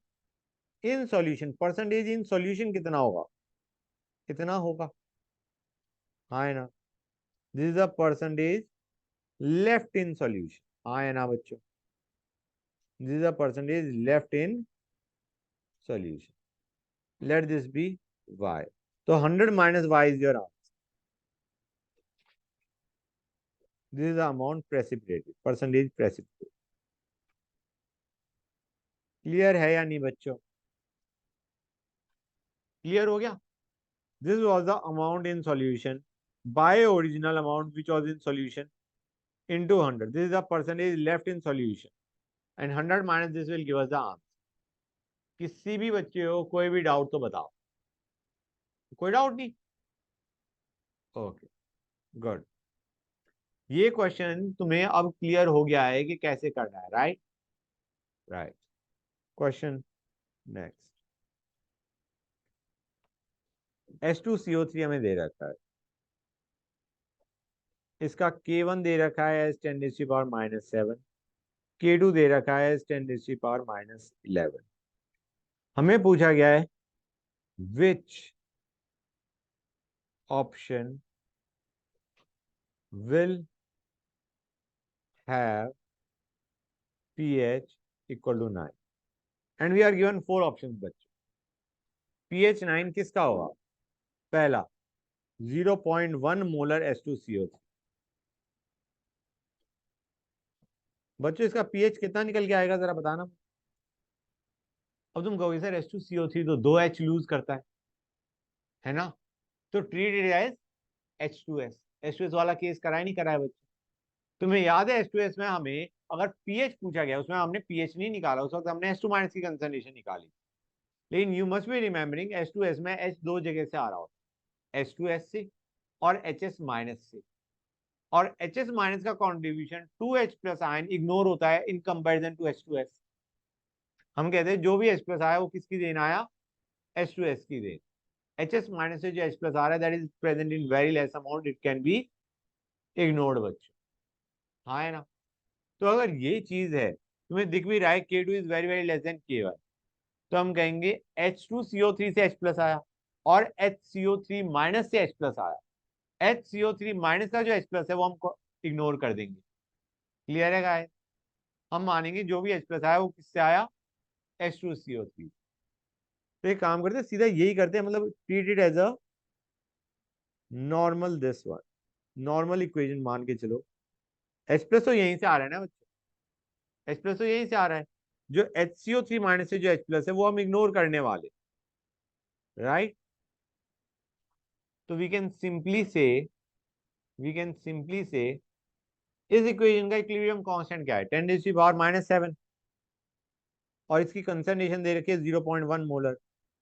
in solution, percentage in solution कितना होगा? कितना होगा? हाँ है ना? This is the percentage left in solution. हाँ है ना बच्चों? This is the percentage left in solution. Let this be y. तो 100 minus y is your answer. This is the amount precipitated, percentage precipitated. Clear है या नहीं बच्चों? Clear हो गया? This was the amount in solution by original amount which was in solution into 100. This is the percentage left in solution, and 100 minus this will give us the answer. किसी भी बच्चे को कोई भी डाउट तो बताओ. कोई डाउट नहीं? Okay, good. ये क्वेश्चन तुम्हें अब क्लियर हो गया है कि कैसे करना है, right? Right. Question next. H2CO3 हमें दे रखा है. इसका K1 दे रखा है एज 10⁻⁻7. K2 दे रखा है एज 10⁻⁻11. हमें पूछा गया है which option will have pH equal to 9, and we are given 4 options बच्चों. pH 9 किसका होगा? पहला 0.1 मोलर H2CO3. बच्चों इसका pH कितना निकल के आएगा जरा बताना. अब तुम कहोगे सर H2CO3 तो 2H लूज करता है ना। तो treat it as H2S। H2S वाला केस कराया नहीं कराया बच्चे? तुम्हें याद है H2S में हमें अगर पीएच पूछा गया, उसमें हमने पीएच नहीं निकाला, उस वक्त हमने H2 माइनस की कंसंट्रेशन निकाली। लेकिन you must be remembering H2S में H दो जगह से आ रहा होता है, H2S से और HS माइनस से। और HS माइनस का contribution 2H plus ion ignore होता है इन कंपेरिजन टू H2S। हम कहते हैं जो भी H प्लस आया वो किसकी देन आया? H2S की देन। HS माइनस से जो H प्लस आ रहा है that is present in very less amount, it can be ignored बच्चों। हाँ है ना। तो अगर ये चीज है, तुम्हें दिख भी रहा है K2 is very very less then K1, तो हम कहेंगे H2CO3 से H प्लस आया और HCO3 माइनस से H प्लस आया। HCO3 माइनस का जो H प्लस है वो हम इग्नोर कर देंगे। क्लियर है गाइस? हम मानेंगे जो भी H प्लस आया वो किससे आया? H2CO3। तो एक काम करते हैं, सीधा यही करते हैं, मतलब treat it as a normal this one, normal equation मान के चलो। H प्लस तो यहीं से आ रहा है ना बच्चों, H प्लस तो यहीं से आ रहा है। जो HCO3 माइनस से जो H प्लस है वो हम इग्नोर करने वाले, राइट। तो वी कैन सिंपली से इस इक्वेशन का इक्विलिब्रियम कांस्टेंट क्या है? 10⁻⁻⁷ और इसकी कंसंट्रेशन दे रखी है 0.1 molar.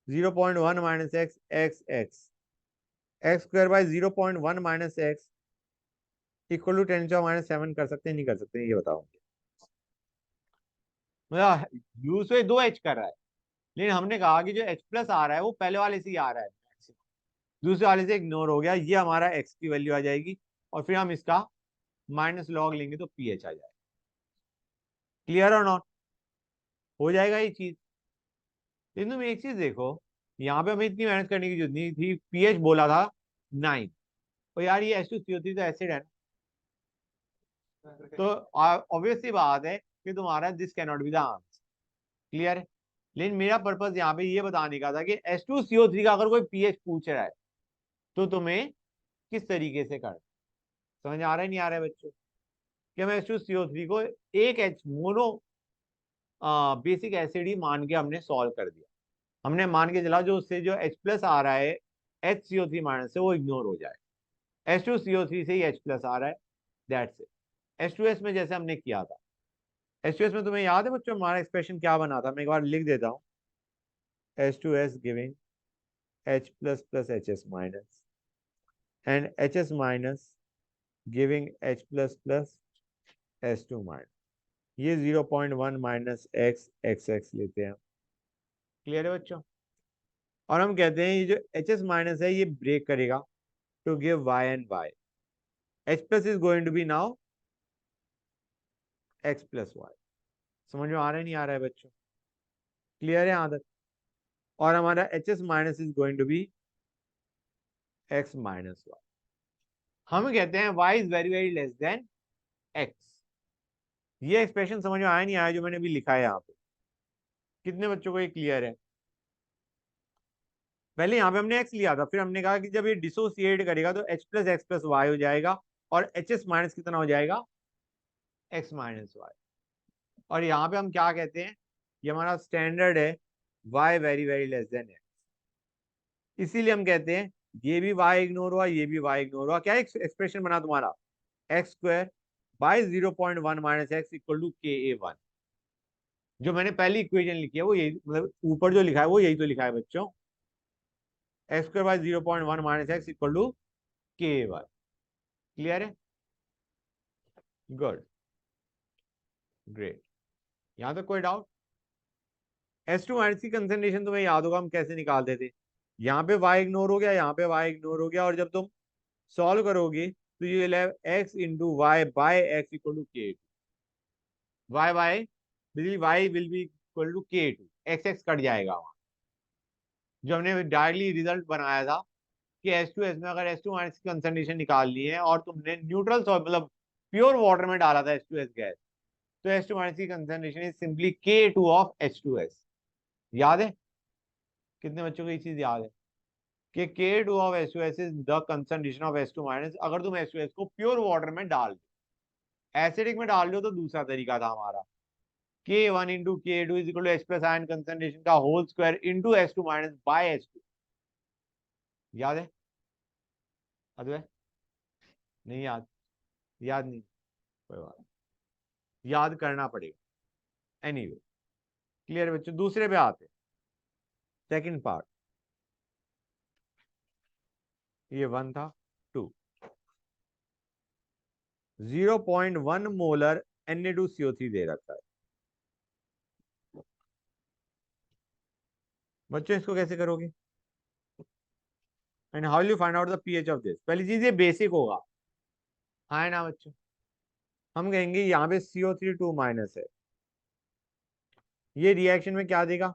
0.1 minus x x x x square by 0.1 minus x equal to 10⁻⁷ कर सकते हैं नहीं कर सकते हैं, ये बताओ। मतलब यूज तो दो एच कर रहा है, लेकिन हमने कहा कि जो एच प्लस आ रहा है वो पहले वाले से ही आ रहा है, दूसरे वाले से इग्नोर हो गया, ये हमारा एक्स की वैल्यू आ जाएगी और फिर हम इसका माइनस लॉग लेंगे तो पीएच आ जाएगा। क्लियर और नॉट? हो जाएगा ये चीज। लेकिन तुम एक चीज देखो, यहाँ पे हमें इतनी मेहनत करने की जरूरत नहीं थी, पीएच बोला था 9। तो यार ये H2CO3 तो एसिड है ना, तो ऑब्वियस सी बात है कि तुम्हारा this can not be the answer. Clear है? लेकिन मेरा पर्पज यहाँ पे ये बताने का था कि H2CO3 का अगर कोई पीएच पूछ रहा है तो तुम्हें किस तरीके से करना। समझ आ रहा है नहीं आ रहा है बच्चों? कि हम H2CO3 को एक एच मोनो बेसिक एसिड ही मान के हमने सॉल्व कर दिया। हमने मान के चला जो उससे जो H प्लस आ रहा है HCO3 माइनस से वो इग्नोर हो जाए। H2CO3 से ही H प्लस आ रहा है, दैट्स इट। H2S में जैसे हमने किया था, H2S में तुम्हें याद है बच्चों हमारा एक्सप्रेशन क्या बना था? मैं एक बार लिख देता हूँ। H2S giving H plus plus HS minus and HS minus giving H plus plus H2 minus. ये 0.1 माइनस एक्स एक्स एक्स लेते हैं। क्लियर है बच्चों? और हम कहते हैं ये जो HS माइनस है ये ब्रेक करेगा to give Y and Y। H plus is going to be now X plus Y। समझ में आ रहा है नहीं आ रहा है बच्चों? क्लियर है आदत? और हमारा HS minus is going to be X minus Y। हम कहते हैं Y is very very less than X। ये एक्सप्रेशन समझ में आया नहीं आया जो मैंने अभी लिखा है यहाँ पे? कितने बच्चों को ये क्लियर है? पहले यहाँ पे हमने x लिया था, फिर हमने कहा कि जब ये डिसोसिएट करेगा तो h plus x plus y हो जाएगा और HS माइनस कितना हो जाएगा? x minus y. और यहाँ पे हम क्या कहते हैं? ये हमारा स्टैंडर्ड है y very very less than x। इसीलिए हम कहते हैं ये भी y इग्नोर हुआ, ये भी y इग्नोर हुआ। क्या एक्सप्रेशन बना तुम्हारा? X square by 0.1 minus x equal to KA1। जो मैंने पहली इक्वेशन लिखी है वो यही, मतलब ऊपर जो लिखा है वो यही तो लिखा है बच्चों। X square by 0.1 minus x equal to KA1। Clear है? Good, great. यहां तक कोई डाउट? H2 माइनस की कंसंट्रेशन तुम्हें याद होगा हम कैसे निकालते थे? यहाँ पे y इग्नोर हो गया, यहाँ पे y इग्नोर हो गया, और जब तुम सॉल्व करोगे तो ये x into y by x equal to K2। y will be equal to K2, x x cut जाएगा वहां। जो हमने डायरेक्टली रिजल्ट बनाया था कि H2S में अगर H2 माइनस की कंसंट्रेशन निकालनी है और तुमने न्यूट्रल मतलब प्योर वाटर में डाला था H2S गैस, तो H2 माइनस की concentration is simply K2 of H2S। याद है? कितने बच्चों को ये चीज याद है कि K2 of H2S is the concentration of H2 minus? अगर तुम H2S को प्योर वाटर में डाल दो, एसिडिक में डाल दो तो दूसरा तरीका था हमारा, K1 into K2 is equal to H plus ion concentration का whole square into H2 minus by H2। याद है अद्वै? नहीं याद? याद नहीं, कोई बात नहीं, याद करना पड़ेगा। एनीवे, क्लियर बच्चों? दूसरे पे आते, सेकंड पार्ट। ये 1 था। 2, 0.1 मोलर Na2CO3 दे रखा है। बच्चों इसको कैसे करोगे? And how will you find out the pH of this? पहली चीज ये बेसिक होगा, हाँ है ना बच्चों? हम कहेंगे यहाँ पे CO3 2 माइनस है, ये रिएक्शन में क्या देगा?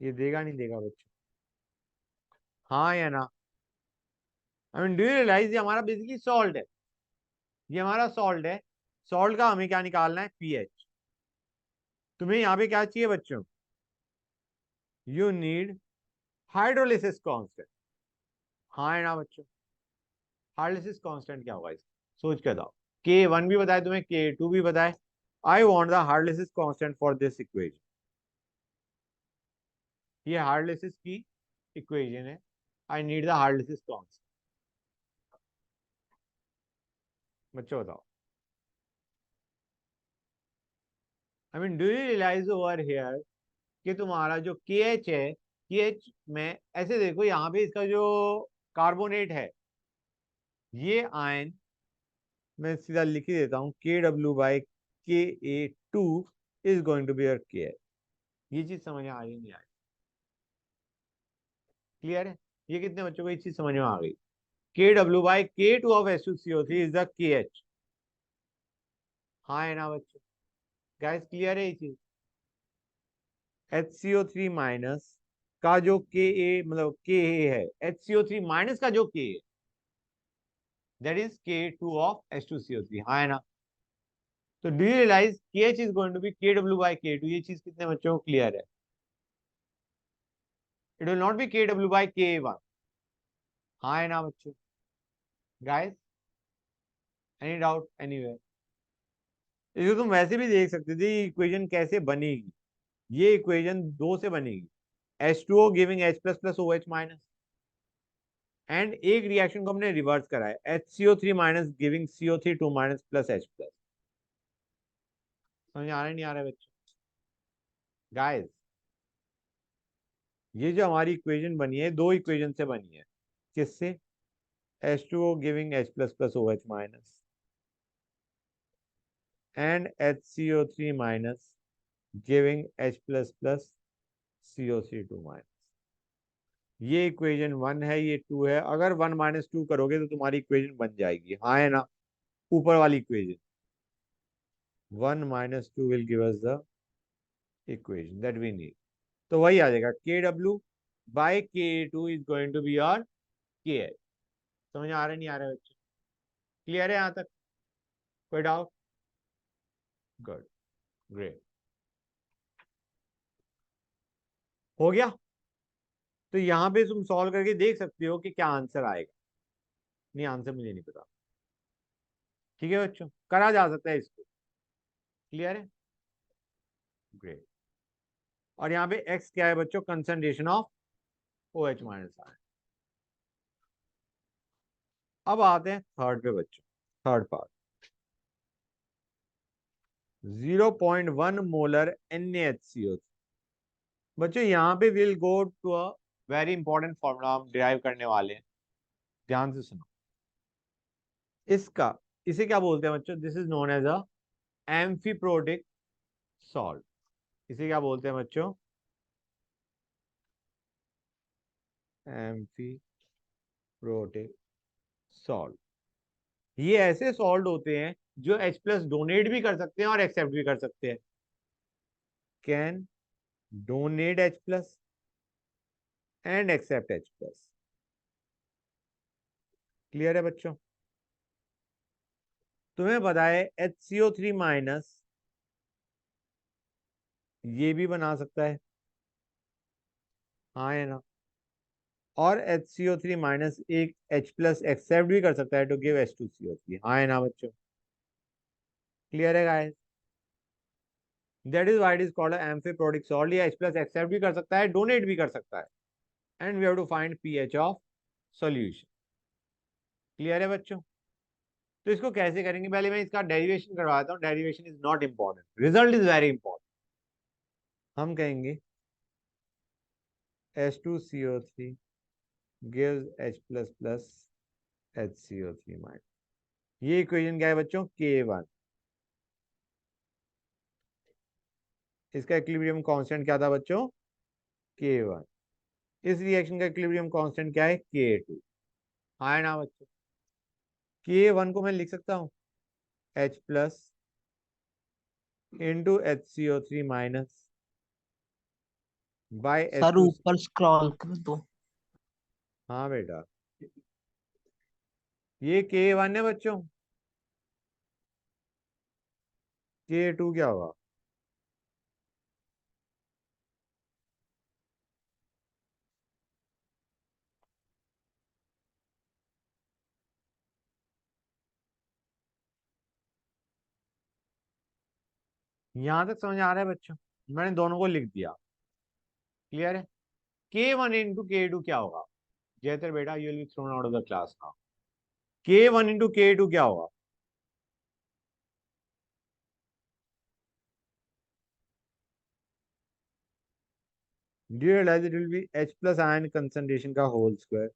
ये देगा नहीं देगा बच्चों? हाँ या ना? I mean do you realise ये हमारा बेसिकली सॉल्ट है, ये हमारा सॉल्ट है। सॉल्ट का हमें क्या निकालना है? पीएच। तुम्हें यहाँ पे क्या चाहिए बच्चों? यू नीड हाइड्रोलिसिस कांस्टेंट, हाँ है ना बच्चों? हाइड्रोलिसिस कांस्टेंट क्या होगा इसका? सोच के बताओ। K1 भी बताए तुम्हें, K2 भी बताए। I want the hydrolysis constant for this equation. ये हाइड्रोलिसिस की इक्वेशन है, I need the hydrolysis constant. बच्चों बताओ। I mean do you realise over here कि तुम्हारा जो KH है, KH में ऐसे देखो, यहाँ पे इसका जो कार्बोनेट है, ये आयन मैं सीधा लिख ही देता हूँ, KW/Ka2 is going to be your KH। ये चीज समझ में आ रही नहीं आ रही? क्लियर है? ये कितने बच्चों को ये चीज समझ में आ गई? KW/K2 of H2CO3 is the KH, हाँ है ना बच्चों? गाइस क्लियर है ये चीज? HCO3 माइनस का जो Ka मतलब Ka है, HCO3 माइनस का जो Ka है, that is K2 of H2CO3, हाँ है ना? तो do you realise KH is going to be KW/K2? ये चीज कितने बच्चों को क्लियर है? It will not be KW/Ka1, हाँ है ना बच्चों? Guys any doubt anywhere? इसको तुम वैसे भी देख सकते थे इक्वेशन कैसे बनेगी। ये इक्वेशन 2 से बनेगी, H2O giving H plus plus OH minus, and एक रिएक्शन को हमने रिवर्स करा है, HCO3 minus giving CO3 2 minus plus H plus. समझ आ रहा है नहीं आ रहा है बच्चों? गाइस ये जो हमारी इक्वेशन बनी है, 2 इक्वेशन से बनी है। किससे? H2O giving H plus plus OH minus and HCO3 minus giving H plus plus CO3 2 minus. ये इक्वेशन 1 है, ये 2 है। अगर 1 माइनस 2 करोगे तो तुम्हारी इक्वेशन बन जाएगी, हाँ है ना? ऊपर वाली equation 1 minus 2 will give us the equation that we need. तो वही आ जाएगा, KW/Ka2 is going to be your KH। समझ आ रहा है नहीं आ रहा है बच्चे? क्लियर है यहाँ तक? कोई डाउट? गुड, ग्रेट, हो गया। तो यहाँ पे तुम सॉल्व करके देख सकते हो कि क्या आंसर आएगा। नहीं, आंसर मुझे नहीं पता। ठीक है बच्चों, करा जा सकता है इसको। क्लियर है? ग्रेट। और यहाँ पे x क्या है बच्चों? Concentration of OH minus ion. अब आते हैं थर्ड पे बच्चों, थर्ड पार्ट। 0.1 molar NaHCO। बच्चों यहाँ पे will go to a very important formula हम डिराइव करने वाले हैं, ध्यान से सुनो। इसका, इसे क्या बोलते हैं बच्चों? This is known as a amphiprotic salt. इसे क्या बोलते हैं बच्चों? Amphiprotic salt. ये ऐसे सॉल्ट होते हैं जो H प्लस डोनेट भी कर सकते हैं और एक्सेप्ट भी कर सकते हैं। Can donate H plus and accept H plus. Clear है बच्चों? तुम्हें बताए HCO3 माइनस ये भी बना सकता है, हाँ है ना? और HCO3 माइनस एक H प्लस एक्सेप्ट भी कर सकता है टू गिव H2CO3, हाँ है ना बच्चों? क्लियर है guys? That is why it is called amphiprotic salt. ये H प्लस एक्सेप्ट भी कर सकता है, डोनेट भी कर सकता है। And we have to find pH of solution. Clear है बच्चों? तो इसको कैसे करेंगे, पहले मैं इसका डेरिवेशन करवाता हूँ। Derivation is not important, result is very important. हम कहेंगे H2CO3 gives H plus plus HCO3 minus. ये इक्वेशन क्या है बच्चों? K1। इसका इक्विलिब्रियम कांस्टेंट क्या था बच्चों? K1। इस रिएक्शन का इक्विलिब्रियम कांस्टेंट क्या है? K2। आया ना बच्चों? K1 को मैं लिख सकता हूँ H plus into HCO3 minus by sir H2। ऊपर स्क्रॉल कर दो। हाँ बेटा, ये K1 है बच्चों। K2 क्या होगा? यहां तक समझ आ रहा है बच्चों? मैंने दोनों को लिख दिया। क्लियर है? K1 इंटू K2 क्या होगा? जयतर बेटा, you will be thrown out of the class now. K1 into K2 क्या होगा? Do you realize it will be H plus ion concentration का whole square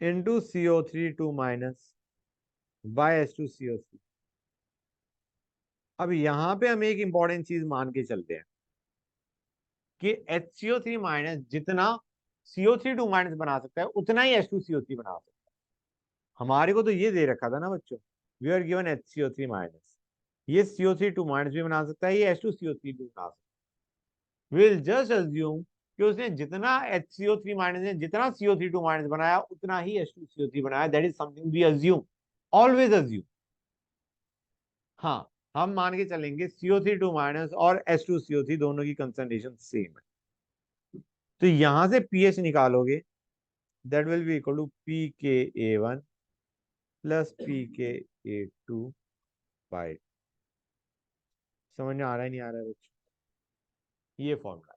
into CO3 2 minus by H2CO3। अब यहां पे हम एक इंपॉर्टेंट चीज मान के चलते हैं कि HCO3 माइनस जितना CO3 2 माइनस बना सकता है उतना ही H2CO3 बना सकता है। हमारे को तो ये दे रखा था ना बच्चों, we are given HCO3 minus, ये CO3 2 माइनस भी बना सकता है, ये H2CO3 भी बना सकता है। विल जस्ट अज्यूम कि उसने जितना HCO3 माइनस ने जितना CO3 2 माइनस बनाया उतना ही H2CO3 बनाया। That is something we assume, always assume. हाँ, हम मान के चलेंगे CO3 2 माइनस और H2CO3 दोनों की कंसंट्रेशन सेम है। तो यहां से पीएच निकालोगे, that will be equal to pKa1 plus pKa2 by. समझ में आ रहा है नहीं आ रहा है बच्चों? ये फॉर्मूला,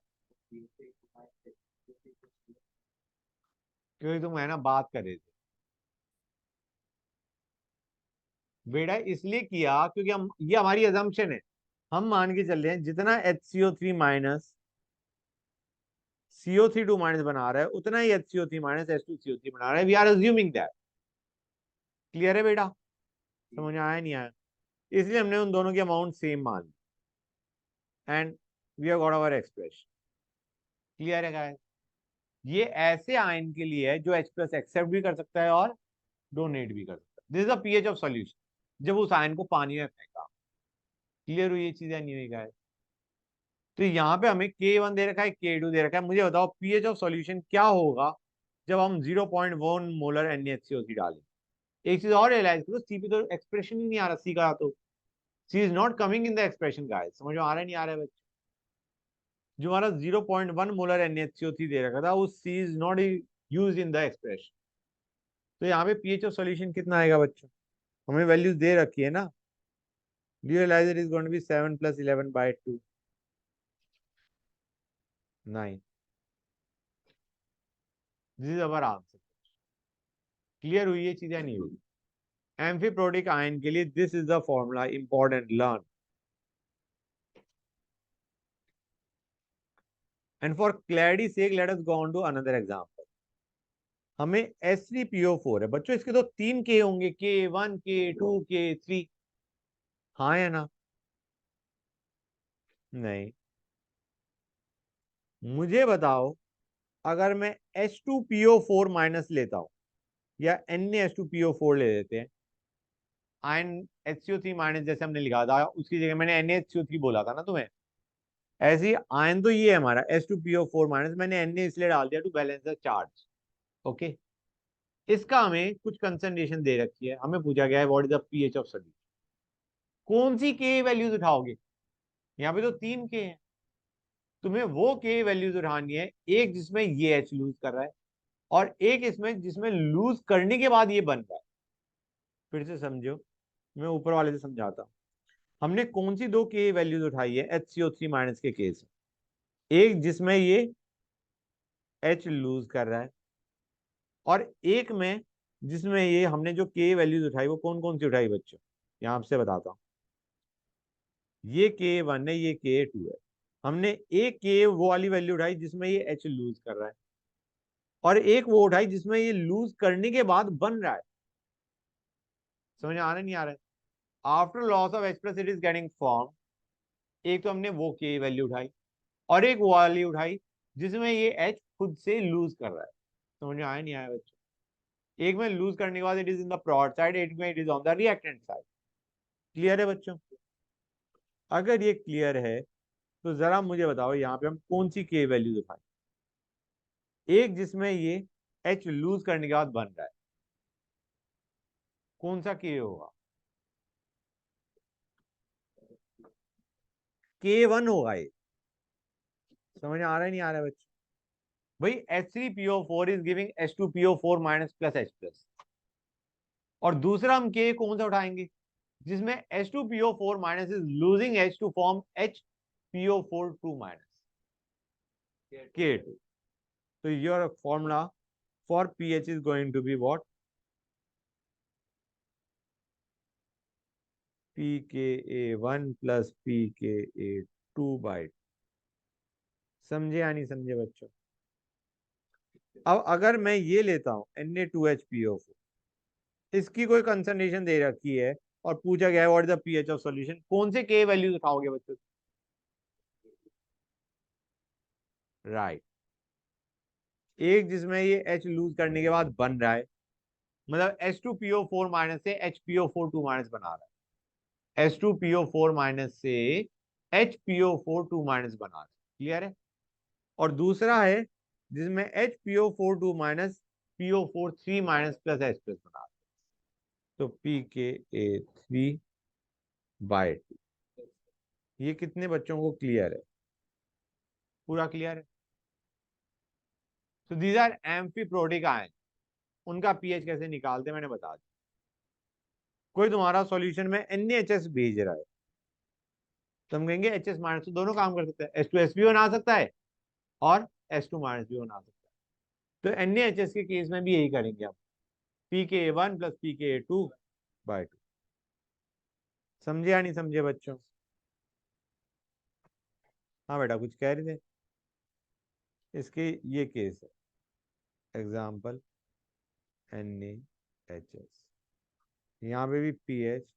क्योंकि तुम है ना बात कर रहे थे बेटा, इसलिए किया क्योंकि हम, ये हमारी अजम्पशन है। हम मान के चल रहे हैं जितना HCO3 माइनस CO3 2 माइनस बना रहा है उतना ही HCO3 माइनस H2CO3 बना रहा है। We are assuming that. Clear है बेटा? समझ में आया नहीं आया? इसलिए हमने उन दोनों की अमाउंट सेम मान ली and we have got our expression. Clear है गाइस? ये ऐसे आयन के लिए है जो H प्लस एक्सेप्ट भी कर सकता है और डोनेट भी कर सकता है। This is the pH of solution जब उस आयन को पानी में फेंका। क्लियर हुई ये चीजें नहीं हुई गाइस? तो यहाँ पे हमें K1 दे रखा है, K2 दे रखा है। मुझे बताओ पीएच ऑफ सॉल्यूशन क्या होगा जब हम 0.1 मोलर NaHCO3 डालें। एक चीज और रियलाइज करो, सी पे तो एक्सप्रेशन ही नहीं आ रहा, सी का तो C is not coming in the expression guys. समझ में आ रहा है नहीं आ रहा है बच्चे? जो हमारा 0.1 मोलर NaHCO3 दे रखा था वो C is not use in the expression. तो यहाँ पे पीएच ऑफ सॉल्यूशन कितना आएगा बच्चों? हमें वैल्यूज दे रखी है ना। Do you realize it is going to be 7 plus 11 by 2? 9. This is our answer. Clear हुई ये चीजें नहीं हुई? एम्फीप्रोडिक आयन के लिए this is the formula, important, learn. And for clarity sake let us go on to another example. हमें H3PO4 है बच्चों, इसके तो 3 K होंगे, K1 K2 K3। हाँ या ना? नहीं। मुझे बताओ, अगर मैं H2PO4 माइनस लेता हूं या NaH2PO4 ले लेते हैं, आयन HCO3 माइनस जैसे हमने लिखा था उसकी जगह मैंने NaHCO3 बोला था ना तुम्हें। ऐसे ही आयन तो ये है हमारा H2PO4 माइनस, मैंने Na इसलिए डाल दिया to balance the charge. Okay, इसका हमें कुछ कंसंट्रेशन दे रखी है, हमें पूछा गया है what is the pH of solution. कौन सी के वैल्यूज उठाओगे? यहाँ पे तो 3 के हैं, तुम्हें वो के वैल्यूज उठानी है, एक जिसमें ये एच लूज कर रहा है और एक इसमें जिसमें लूज करने के बाद ये बन रहा है। फिर से समझो, मैं ऊपर वाले से समझाता हूँ। हमने कौन सी दो के वैल्यूज उठाई है HCO3 माइनस के केस में? एक जिसमें ये H लूज कर रहा है, और एक में जिसमें ये हमने जो के वैल्यूज उठाई वो कौन कौन सी उठाई बच्चों? यहां आपसे बताता हूं। ये K1 है, ये K2 है। हमने एक के वो वाली वैल्यू उठाई जिसमें ये H लूज कर रहा है, और एक वो उठाई जिसमें ये लूज करने के बाद बन रहा है। समझ आ रहा है नहीं आ रहा है? After loss of H plus it is getting form. एक तो हमने वो के वैल्यू उठाई, और एक वो वाली उठाई जिसमें ये H खुद से लूज कर रहा है। समझ में आया नहीं आया बच्चों? एक में लूज करने के बाद इट इज इन द प्रोड साइड, एक में it is on the reactant side. Clear है बच्चों? अगर ये क्लियर है तो जरा मुझे बताओ यहाँ पे हम कौन सी के वैल्यू उठाएं? एक जिसमें ये H लूज करने के बाद बन रहा है, कौन सा के होगा? K1 होगा ये। समझ आ रहा है नहीं आ रहा है बच्चों? भाई H3PO4 is giving H2PO4 minus plus H plus, और दूसरा हम के कौन सा उठाएंगे जिसमें H2PO4 minus is losing H to form HPO4 2 minus K2। तो your formula for pH is going to be what? pKa1 plus pKa2 by. समझे या नहीं समझे बच्चों? अब अगर मैं ये लेता हूं Na2HPO4, इसकी कोई कंसंट्रेशन दे रखी है और पूछा गया है what is the pH of solution, कौन से के वैल्यूज उठाओगे बच्चों? राइट। एक जिसमें ये H लूज करने के बाद बन रहा है, मतलब H2PO4 माइनस से HPO4 2 माइनस बना रहा है, H2PO4 माइनस से HPO4 2 माइनस बना रहा है। क्लियर है? और दूसरा है जिसमें HPO4 2 minus PO4 3 minus plus H plus बना रहा है, तो pKa3 बाय 2। ये कितने बच्चों को क्लियर है? पूरा क्लियर है? तो दीज आर एम्फीप्रोटिक आयन। उनका पीएच कैसे निकालते मैंने बता दिया। कोई तुम्हारा सॉल्यूशन में NaHS भेज रहा है, तो हम कहेंगे HS माइनस, तो दोनों काम कर सकते हैं, H2S भी बना सकता है और H2 माइनस भी बना सकता है। तो NaHS के केस में भी यही करेंगे हम, pKa1 प्लस pKa2 बाय 2। समझे या नहीं समझे बच्चों? हाँ बेटा कुछ कह रहे थे? इसके ये केस है, एग्जाम्पल NaHS। यहाँ पे भी pH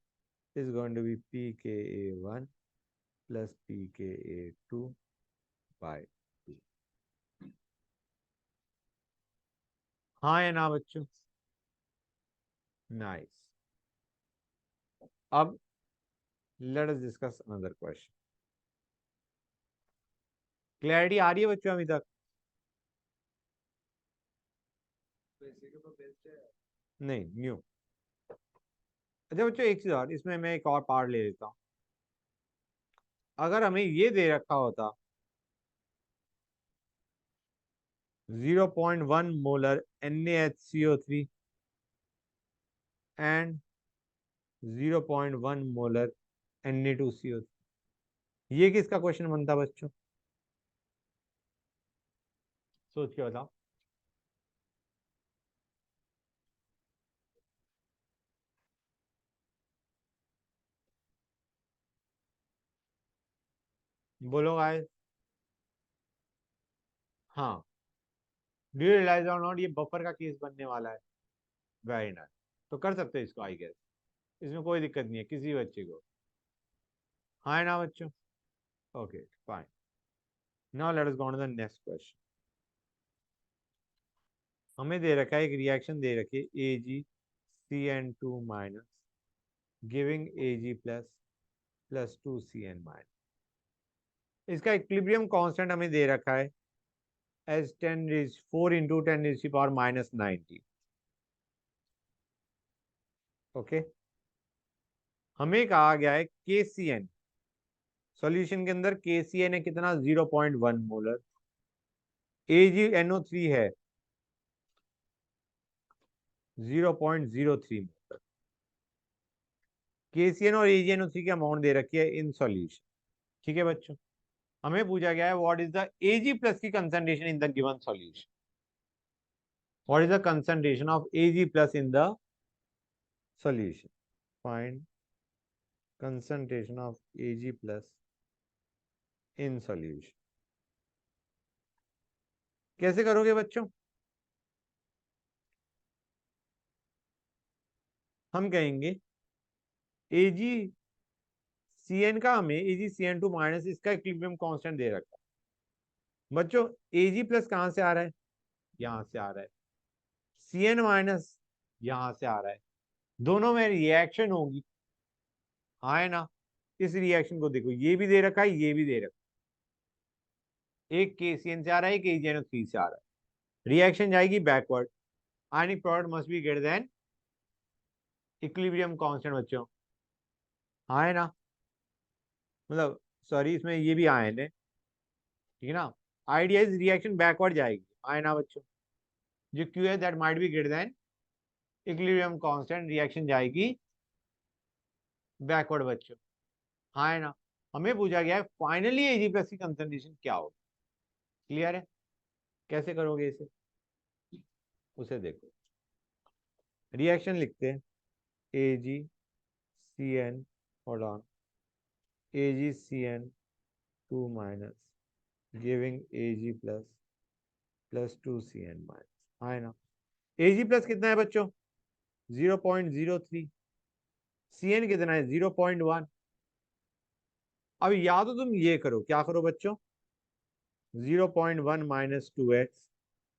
is going to be pKa1 plus pKa2 by 2। हाँ या ना बच्चों? नाइस। अब let us discuss another question. Clarity आ रही है बच्चों अभी तक? नहीं न्यू। अच्छा बच्चों एक चीज और, इसमें मैं एक और पार्ट ले लेता हूँ। अगर हमें ये दे रखा होता 0.1 molar NaHCO3 and 0.1 molar Na2CO3, ये किसका क्वेश्चन बनता बच्चों? सोच के बताओ। बोलो गाइस। हाँ, डू यू रियलाइज और नॉट, ये बफर का केस बनने वाला है। Very nice. तो कर सकते हैं इसको आई गेस, इसमें कोई दिक्कत नहीं है किसी बच्चे को। हाँ है ना बच्चों? Okay fine. Now let us go on to the next question. हमें दे रखा है एक रिएक्शन दे रखी है AgCN2 minus giving Ag plus plus 2Cn minus. इसका इक्विलिब्रियम कांस्टेंट हमें दे रखा है एज 4 इंटू 10⁻90। ओके, हमें कहा गया है KCN, सॉल्यूशन के अंदर KCN है कितना? 0.1 मोलर। AgNO3 है 0.03 मोलर। KCN और AgNO3 की अमाउंट दे रखी है इन सॉल्यूशन। ठीक है बच्चों, हमें पूछा गया है what is the Ag plus की concentration in the given solution. What is the concentration of Ag plus in the solution? Find concentration of Ag plus in solution। कैसे करोगे बच्चों? हम कहेंगे AgCN का हमें AgCN2 माइनस इसका इक्विलिब्रियम कांस्टेंट दे रखा है बच्चों। Ag प्लस कहां से आ रहा है? यहां से आ रहा है। Cn माइनस यहां से आ रहा है। दोनों में रिएक्शन होगी, हाँ है ना। इस रिएक्शन को देखो, ये भी दे रखा है, ये भी दे रखा है। एक KCN से आ रहा है, एक AgNO3 से आ रहा है। रिएक्शन जाएगी backward. Ionic product must be greater than equilibrium constant बच्चों, हाँ है ना। मतलब सॉरी, इसमें ये भी आयन है, ठीक है ना। आइडिया इज रिएक्शन बैकवर्ड जाएगी, हाँ ना बच्चों। जो क्यू है that might be greater than equilibrium constant, reaction जाएगी बैकवर्ड बच्चों, हाँ है ना। हमें पूछा गया है फाइनली Ag प्लस की कंसंट्रेशन क्या होगी। क्लियर है? कैसे करोगे इसे, उसे देखो। रिएक्शन लिखते हैं AgCN, hold on, AgCN2 minus giving Ag plus 2Cn minus, हाँ है ना। Ag प्लस कितना है बच्चों? 0.03। Cn कितना है? 0.1। अब या तो तुम ये करो, क्या करो बच्चों? 0.1 माइनस 2x,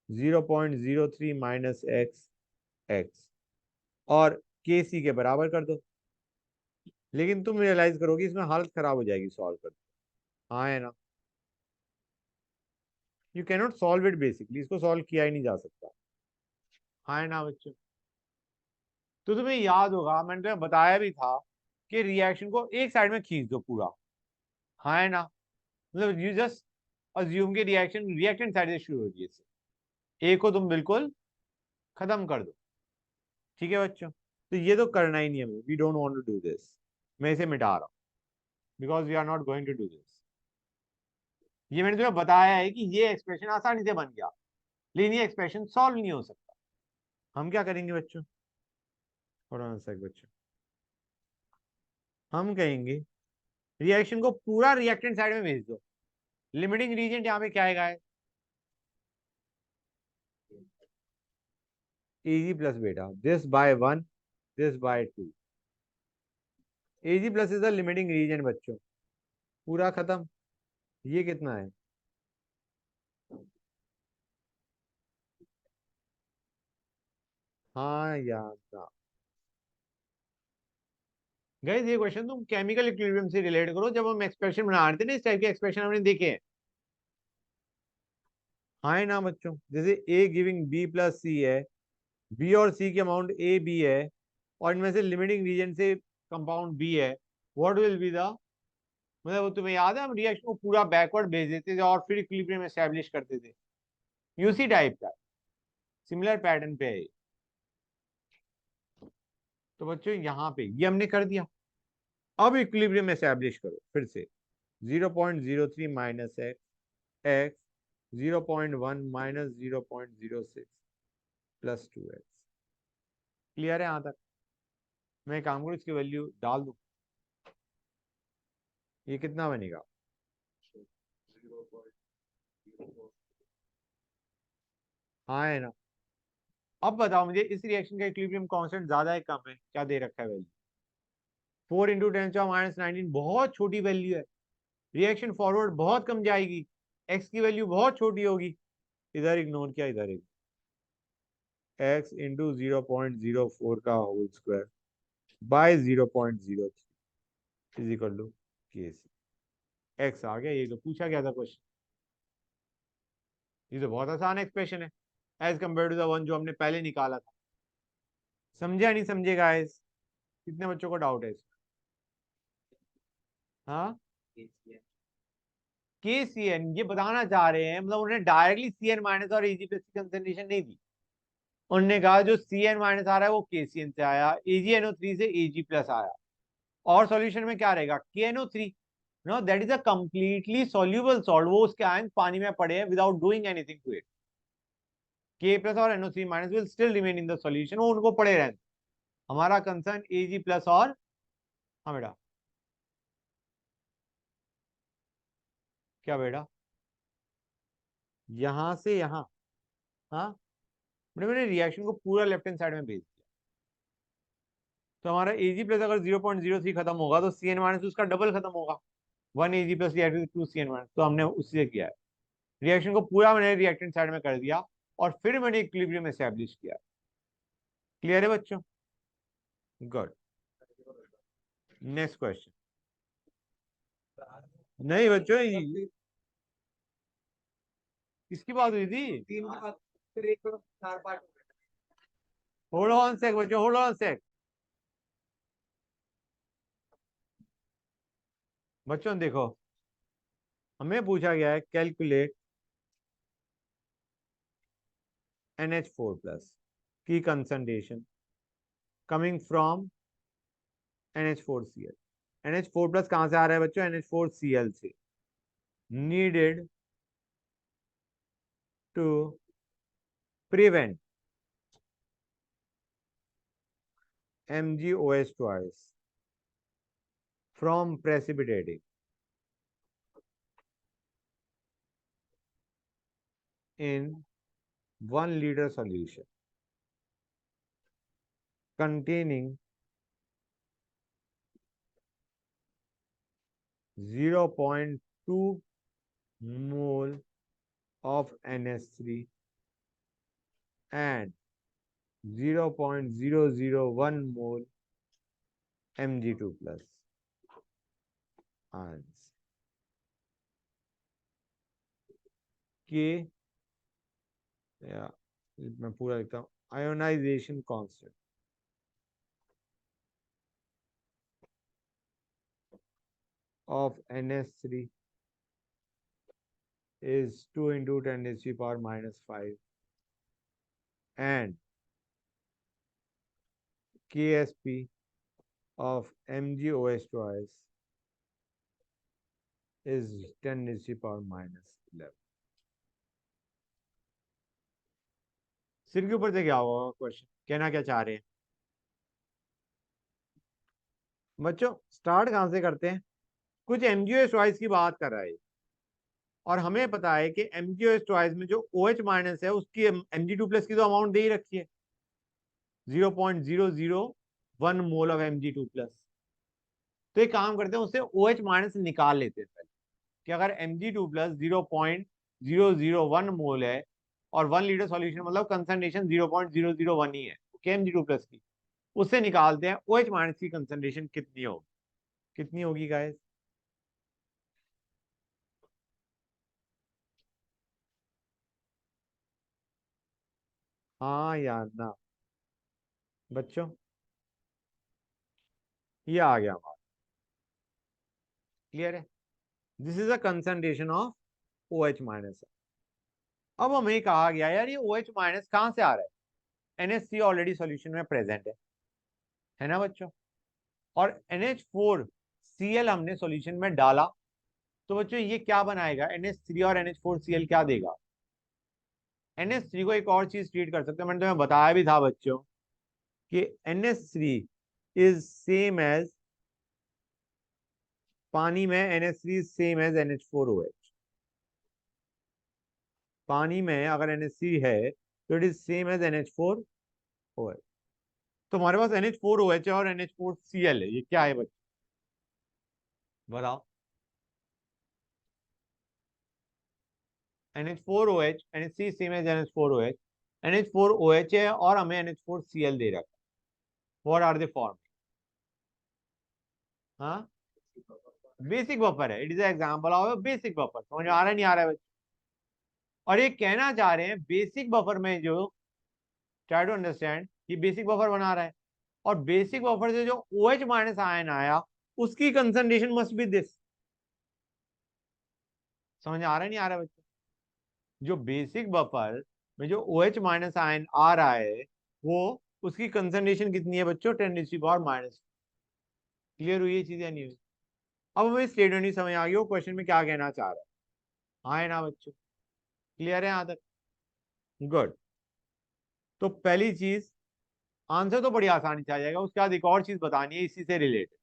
0.03 माइनस x और KC के बराबर कर दो। लेकिन तुम रियलाइज करोगे इसमें हालत खराब हो जाएगी सॉल्व करते, हाँ है ना। You cannot solve it basically, इसको सॉल्व किया ही नहीं जा सकता, हाँ है ना बच्चों। तो तुम्हें याद होगा, मैंने तुम्हें बताया भी था कि रिएक्शन को एक साइड में खींच दो पूरा, हाँ है ना। मतलब यू जस्ट अज्यूम के रिएक्शन रिएक्टेंट साइड से शुरू होगी, इससे ए को तुम बिल्कुल खत्म कर दो। ठीक है बच्चों, तो ये तो करना ही नहीं है, we don't want to do this. मैं इसे मिटा रहा हूं because we are not going to do this. ये मैंने तुम्हें बताया है कि ये एक्सप्रेशन आसानी से बन गया, लेकिन ये एक्सप्रेशन सॉल्व नहीं हो सकता। हम क्या करेंगे बच्चों, थोड़ा सा बच्चों, हम कहेंगे रिएक्शन को पूरा रिएक्टेंट साइड में भेज दो। लिमिटिंग रीजन यहाँ पे क्या है? Ag प्लस बेटा, this by 1, this by 2। Ag plus is the limiting reagent बच्चों, पूरा खत्म। ये कितना है? हाँ यार गाइस, ये क्वेश्चन तुम केमिकल इक्विलिब्रियम से रिलेट करो। जब हम एक्सप्रेशन बना रहे थे ना, इस टाइप के एक्सप्रेशन हमने देखे हैं, हाँ है ना बच्चों। जैसे A giving B plus C है, B और C की अमाउंट A B है, और इनमें से लिमिटिंग रीजन से कंपाउंड B है। व्हाट विल बी द, मतलब वो तुम्हें याद है, हम रिएक्शन को पूरा बैकवर्ड भेज देते थे और फिर इक्विलिब्रियम एस्टैब्लिश करते थे। यूसी टाइप का सिमिलर पैटर्न पे है। तो बच्चों यहाँ पे ये हमने कर दिया। अब इक्विलिब्रियम एस्टैब्लिश करो फिर से। 0.03 minus x, 0.1 minus 0.06 plus 2x। Clear है यहाँ तक? मैं काम करूँ, इसकी वैल्यू डाल दूं, ये कितना बनेगा? हाँ है ना। अब बताओ मुझे, इस रिएक्शन का इक्विलिब्रियम कांस्टेंट ज्यादा है कम है? क्या दे रखा है वैल्यू? 4 × 10⁻⁹ बहुत छोटी वैल्यू है। रिएक्शन फॉरवर्ड बहुत कम जाएगी, एक्स की वैल्यू बहुत छोटी होगी। इधर इग्नोर किया, इधर x इंटू 0.04 का whole square by 0.03 is equal to KC। X आ गया, ये तो पूछा गया था क्वेश्चन। ये तो बहुत आसान एक्सप्रेशन है as compare to the one जो हमने पहले निकाला था। समझे नहीं समझे गाइस? कितने बच्चों को डाउट है इसमें? हाँ, KCN ये बताना चाह रहे हैं, मतलब उन्हें डायरेक्टली CN माइनस और Ag प्लस की कंसंट्रेशन नहीं दी। उन्होंने कहा जो CN माइनस आ रहा है वो KCN से आया, AgNO3 से Ag प्लस आया। और सॉल्यूशन में क्या रहेगा, KNO3, no that is a completely soluble salt, वो उसके आयन पानी में पड़े हैं without doing anything to it. K plus और NO3 minus will still remain in the solution, वो उनको पड़े रहने। हमारा कंसर्न Ag प्लस और, हाँ बेटा, क्या बेटा, यहां से यहां, हाँ बेटा मैंने रिएक्शन को पूरा लेफ्ट हैंड साइड में भेज दिया। तो हमारा Ag प्लस अगर 0.03 खत्म होगा तो Cn माइनस उसका डबल खत्म होगा, 1 Ag plus reacted 2 Cn minus, तो हमने उससे किया है। रिएक्शन को पूरा मैंने रिएक्टेंट साइड में कर दिया और फिर मैंने इक्विलिब्रियम एस्टैब्लिश किया। क्लियर है बच्चों? गुड। Next question. नहीं बच्चों, किसकी बात हुई थी? 3 के बाद फिर एक 4 पार्ट। होल्ड ऑन सेक बच्चों, होल्ड ऑन सेक। बच्चों देखो, हमें पूछा गया है कैलकुलेट NH4 प्लस की concentration coming from NH4Cl। NH4 plus कहां से आ रहा है बच्चों? NH4Cl से। Needed to prevent MgOH twice from precipitating in 1 liter solution containing 0.2 mole of NH3 and 0.001 mole Mg2 plus ions के, या मैं पूरा लिखता हूं, ionisation constant of NH3 is 2 into 10 to the power minus 5 and Ksp of MgOH twice is 10 to the power minus 11। सिर के ऊपर से क्या होगा क्वेश्चन, कहना क्या चाह रहे हैं बच्चों? स्टार्ट कहां से करते हैं? कुछ MgOH twice की बात कर रहा है और हमें पता है कि MgOH twice में जो OH माइनस है उसकी Mg2 प्लस की तो अमाउंट दे ही रखी है, 0.001 मोल ऑफ Mg2 प्लस। तो एक काम करते हैं, उससे OH माइनस निकाल लेते हैं पहले, कि अगर Mg2 प्लस 0.001 मोल है और 1 लीटर सॉल्यूशन मतलब कंसंट्रेशन 0.001 ही है Mg2 प्लस की, उससे निकालते हैं OH माइनस की कंसंट्रेशन कितनी होगी। कितनी होगी गाइस? हाँ यार ना बच्चों, ये आ गया हमारा। क्लियर है? This is a concentration of OH minus. अब हमें कहा गया यार ये OH माइनस कहां से आ रहा है? NH3 ऑलरेडी सॉल्यूशन में प्रेजेंट है ना बच्चों? और NH4Cl हमने सॉल्यूशन में डाला, तो बच्चों ये क्या बनाएगा? NH3 और NH4Cl क्या देगा? NH3 को एक और चीज ट्रीट कर सकते हैं, मैंने तुम्हें बताया भी था बच्चों कि NH3 इज सेम एज, पानी में NH3 सेम एज NH4OH। पानी में अगर NH3 है तो it is same as NH4OH। तो हमारे पास NH4OH है और NH4Cl है, ये क्या है बच्चों बताओ? NH4OH, NH3 same as NH4OH, NH4OH है और हमें NH4Cl दे रखा है। What are the form? हाँ, बेसिक बफर है, it is example of basic buffer. समझ आ रहा है नहीं आ रहा है बच्चों? और ये कहना चाह रहे हैं बेसिक बफर में जो, ट्राई टू अंडरस्टैंड, ये बेसिक बफर बना रहा है और बेसिक बफर से जो OH माइनस आयन आया उसकी कंसंट्रेशन मस्ट बी दिस। समझ आ रहा है नहीं आ रहा है बच्चों? जो बेसिक बफर में जो OH माइनस आयन आ रहा है वो, उसकी कंसंट्रेशन कितनी है बच्चों? 10 to the power minus. Clear हुई ये चीजें नहीं हुई? अब हमें स्टेटमेंट नहीं समझ आ गई वो क्वेश्चन में क्या कहना चाह रहा है। हाँ है ना बच्चों? क्लियर है यहाँ तक? गुड। तो पहली चीज, आंसर तो बड़ी आसानी से आ जाएगा, उसके बाद एक और चीज बतानी है इसी से रिलेटेड,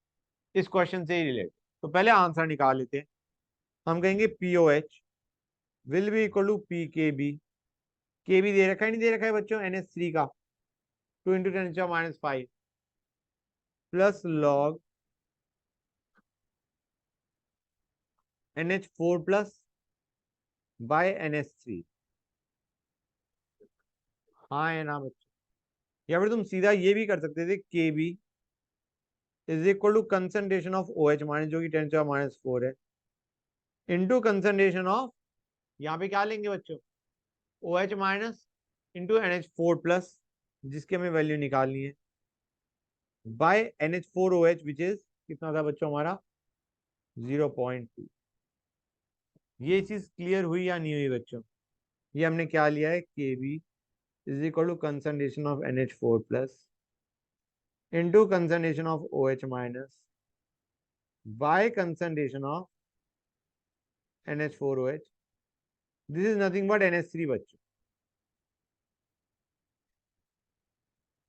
इस क्वेश्चन से ही रिलेटेड। तो पहले आंसर निकाल लेते हैं। हम कहेंगे POH will be equal to PKB। KB दे रखा है, नहीं दे रखा है बच्चों? NH3 का 2 × 10⁻⁵ plus log NH4 plus by NH3। हाँ है ना बच्चों? या फिर तुम सीधा ये भी कर सकते थे, KB is equal to concentration of OH minus, जो कि 10⁻⁴ है, इंटू कंसंट्रेशन ऑफ, यहाँ पे क्या लेंगे बच्चों? OH minus into NH4 plus, जिसकी हमें वैल्यू निकालनी है, बाय NH4OH विच इज कितना था बच्चों हमारा? 0.2। ये चीज क्लियर हुई या नहीं हुई बच्चों? ये हमने क्या लिया है, KB is equal to concentration of NH4 plus into concentration of OH minus by concentration of NH4OH। This is nothing but NH3 बच्चों।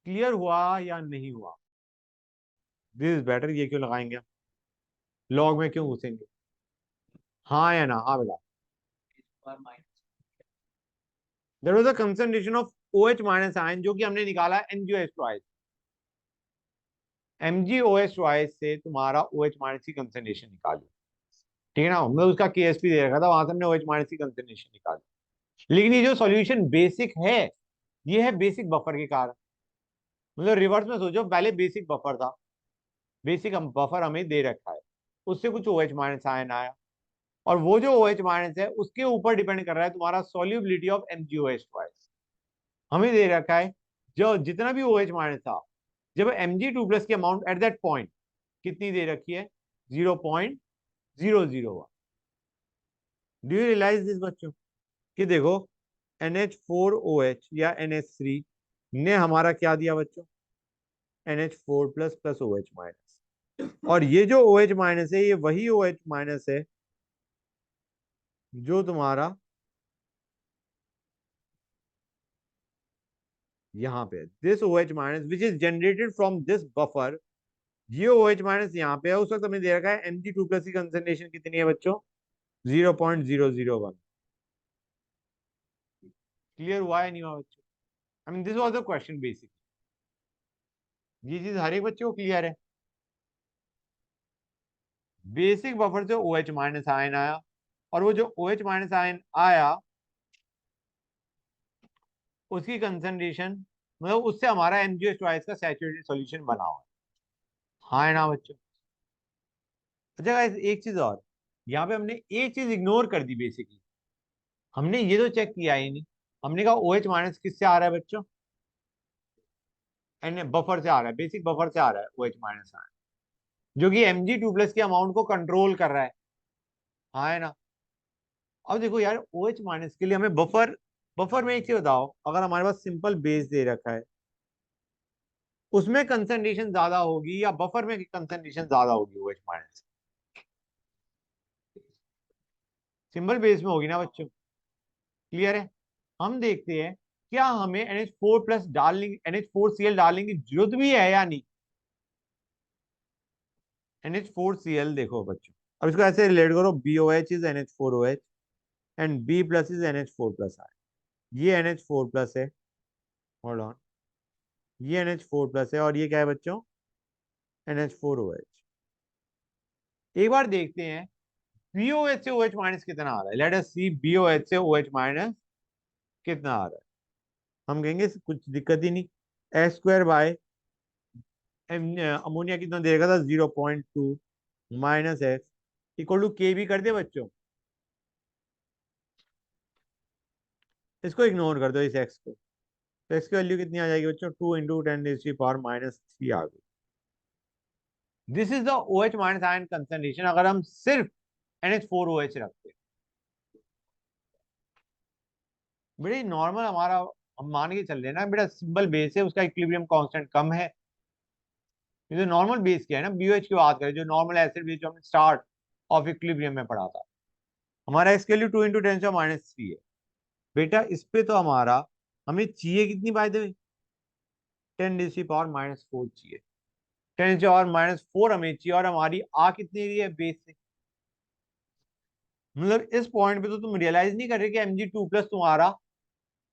क्लियर हुआ या नहीं हुआ? This is better. ये क्यों लगाएंगे? लॉग में क्यों घुसेंगे? हाँ या ना? हाँ बेटा। There was a concentration of OH minus ion, जो कि हमने निकाला MgOH MgOH से तुम्हारा OH माइनस की कंसंट्रेशन निकाली। ठीक है ना? हमने उसका KSP दे रखा था, वहां से हमने OH माइनस की कंसंट्रेशन निकाली। लेकिन ये जो सॉल्यूशन बेसिक है, ये है बेसिक बफर के कारण। मतलब रिवर्स में सोचो, पहले बेसिक बफर था, बेसिक हम बफर हमें दे रखा है, उससे कुछ OH माइनस आयन आया, और वो जो OH माइनस है उसके ऊपर डिपेंड कर रहा है तुम्हारा सॉल्युबिलिटी ऑफ MgOH। हमें दे रखा है जो जितना भी OH माइनस था, जब Mg2 प्लस की अमाउंट एट दैट पॉइंट कितनी दे रखी है? 0.001। डू यू रियलाइज दिस बच्चों? कि देखो NH4OH या NH3 ने हमारा क्या दिया बच्चों? NH4 plus plus OH minus. और ये जो OH माइनस है, ये वही OH माइनस है जो तुम्हारा यहाँ पे, this OH minus which is generated from this buffer. ये OH माइनस यहाँ पे है, उस वक्त हमें दे रखा है Mg2 प्लस की कंसंट्रेशन कितनी है बच्चों? 0.001। क्लियर हुआ है नहीं हुआ बच्चों? I mean this was the question basic. ये चीज हर एक बच्चे को क्लियर है? बेसिक बफर से OH माइनस आयन आया, और वो जो OH माइनस आयन आया उसकी कंसंट्रेशन, मतलब उससे हमारा MgOH का सैचुरेटेड सॉल्यूशन बना हुआ है। हाँ है ना बच्चों? अच्छा गाइस, एक चीज और, यहाँ पे हमने एक चीज इग्नोर कर दी बेसिकली। हमने ये तो चेक किया ही नहीं, हमने कहा OH माइनस किससे आ रहा है बच्चों? एन बफर से आ रहा है, बेसिक बफर से आ रहा है OH माइनस आयन, जो कि Mg2 प्लस के अमाउंट को कंट्रोल कर रहा है। हाँ है ना? अब देखो यार, OH माइनस के लिए हमें बफर, बफर में एक चीज बताओ, अगर हमारे पास सिंपल बेस दे रखा है, उसमें कंसंट्रेशन ज्यादा होगी या बफर में कंसंट्रेशन ज्यादा होगी OH माइनस? सिंपल बेस में होगी ना बच्चों? क्लियर है? हम देखते हैं क्या हमें NH4 प्लस डालने, NH4Cl डालने की जरूरत भी है या नहीं? NH4Cl देखो बच्चों, अब इसको ऐसे रिलेट करो, BOH is NH4OH and B plus is NH4 plus I. ये NH4 प्लस है, होल्ड ऑन, ये NH4 प्लस है, और ये क्या है बच्चों? NH4OH। एक बार देखते हैं BOH से OH माइनस कितना आ रहा है। लेट अस सी BOH से OH माइनस कितना आ रहा है। हम कहेंगे कुछ दिक्कत ही नहीं, S² बाय अमोनिया कितना देगा था? 0.2 माइनस एक्स इक्वल टू के भी कर दे बच्चों। इसको इग्नोर कर दो, इस एक्स को। तो एक्स की वैल्यू कितनी आ जाएगी बच्चों? 2 × 10⁻³ आ गई। This is the OH minus ion concentration अगर हम सिर्फ NH4OH रखते हैं। बेटा नॉर्मल हमारा, हम मान के चल रहे हैं ना बेटा, सिंपल बेस है, उसका इक्विलिब्रियम कांस्टेंट कम है, ये जो नॉर्मल बेस क्या है ना, BOH की बात करें, जो नॉर्मल एसिड बेस जो हमने स्टार्ट ऑफ इक्विलिब्रियम में पढ़ा था, हमारा इसके लिए 2 × 10⁻³ है। बेटा इस पे तो हमारा हमें चाहिए कितनी बाय द वे, 10⁻⁻4 चाहिए। 10⁻⁻4 हमें चाहिए, और हमारी आ कितनी रही है बेस से। मतलब इस पॉइंट पे तो तुम रियलाइज नहीं कर रहे कि Mg2+ तुम्हारा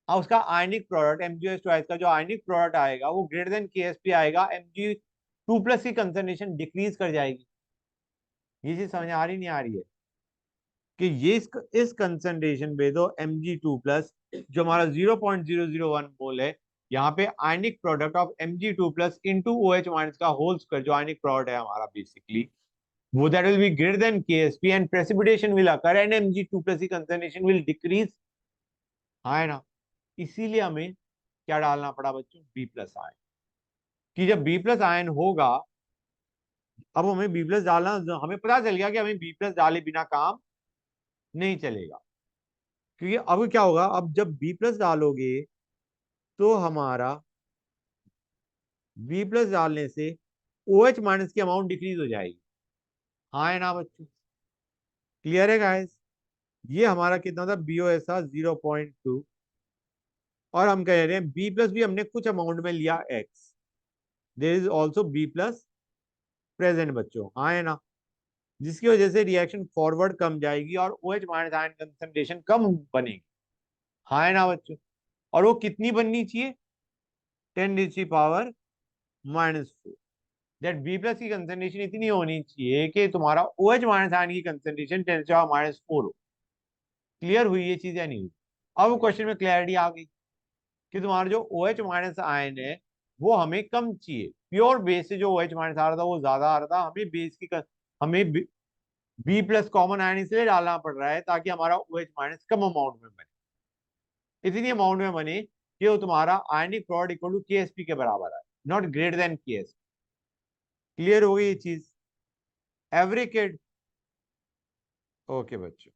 उसका आयनिक प्रोडक्ट MgOH का जो आयनिक प्रोडक्ट आएगा वो ग्रेटर देन KSP आएगा, Mg2+ की कंसंट्रेशन डिक्रीज कर जाएगी। ये चीज समझ आ रही नहीं आ रही है कि ये इस कंसंट्रेशन पे तो Mg2+ जो हमारा 0.001 मोल है, यहाँ पे ionic product of Mg2+ into OH- का होल स्क्वायर जो आयनिक प्रोडक्ट है हमारा बेसिकली, वो that will be greater than KSP and precipitation will occur and Mg2+ की concentration will decrease। हाँ है ना, इसीलिए हमें क्या डालना पड़ा बच्चों, B+ आयन। कि जब B+ आयन होगा, अब हमें B+ डालना, हमें पता चल गया कि हमें B+ डाले बिना काम नहीं चलेगा। क्योंकि अब क्या होगा, अब जब B+ डालोगे तो हमारा B+ डालने से OH- की अमाउंट डिक्रीज हो जाएगी। हाँ है ना बच्चों, क्लियर है गाइस। ये हमारा कितना था, BOH था 0.2, और हम कह रहे हैं B+ भी हमने कुछ अमाउंट में लिया X, there is also B+ present बच्चों। हाँ है ना, जिसकी वजह से रिएक्शन फॉरवर्ड कम जाएगी और OH- आयन कंसंट्रेशन कम बनेगी। हाँ है ना बच्चों, और वो कितनी बननी चाहिए, 10⁻⁻⁴। दैट B+ की कंसंट्रेशन इतनी होनी चाहिए कि तुम्हारा OH- आयन की कंसंट्रेशन 10⁻⁴ हो। क्लियर हुई ये चीज या नहीं हुई। अब क्वेश्चन में क्लैरिटी आ गई कि तुम्हारा जो OH- आयन है वो हमें कम चाहिए। प्योर बेस से जो OH- आ रहा था वो ज्यादा आ रहा था, हमें बेस की हमें B+ कॉमन आयन इसलिए डालना पड़ रहा है ताकि हमारा OH- कम अमाउंट में बने, इतनी अमाउंट में बने कि वो तुम्हारा ionic product equal to KSP के बराबर है, not greater than KSP। Clear हो गई ये चीज एवरी किड। ओके बच्चों।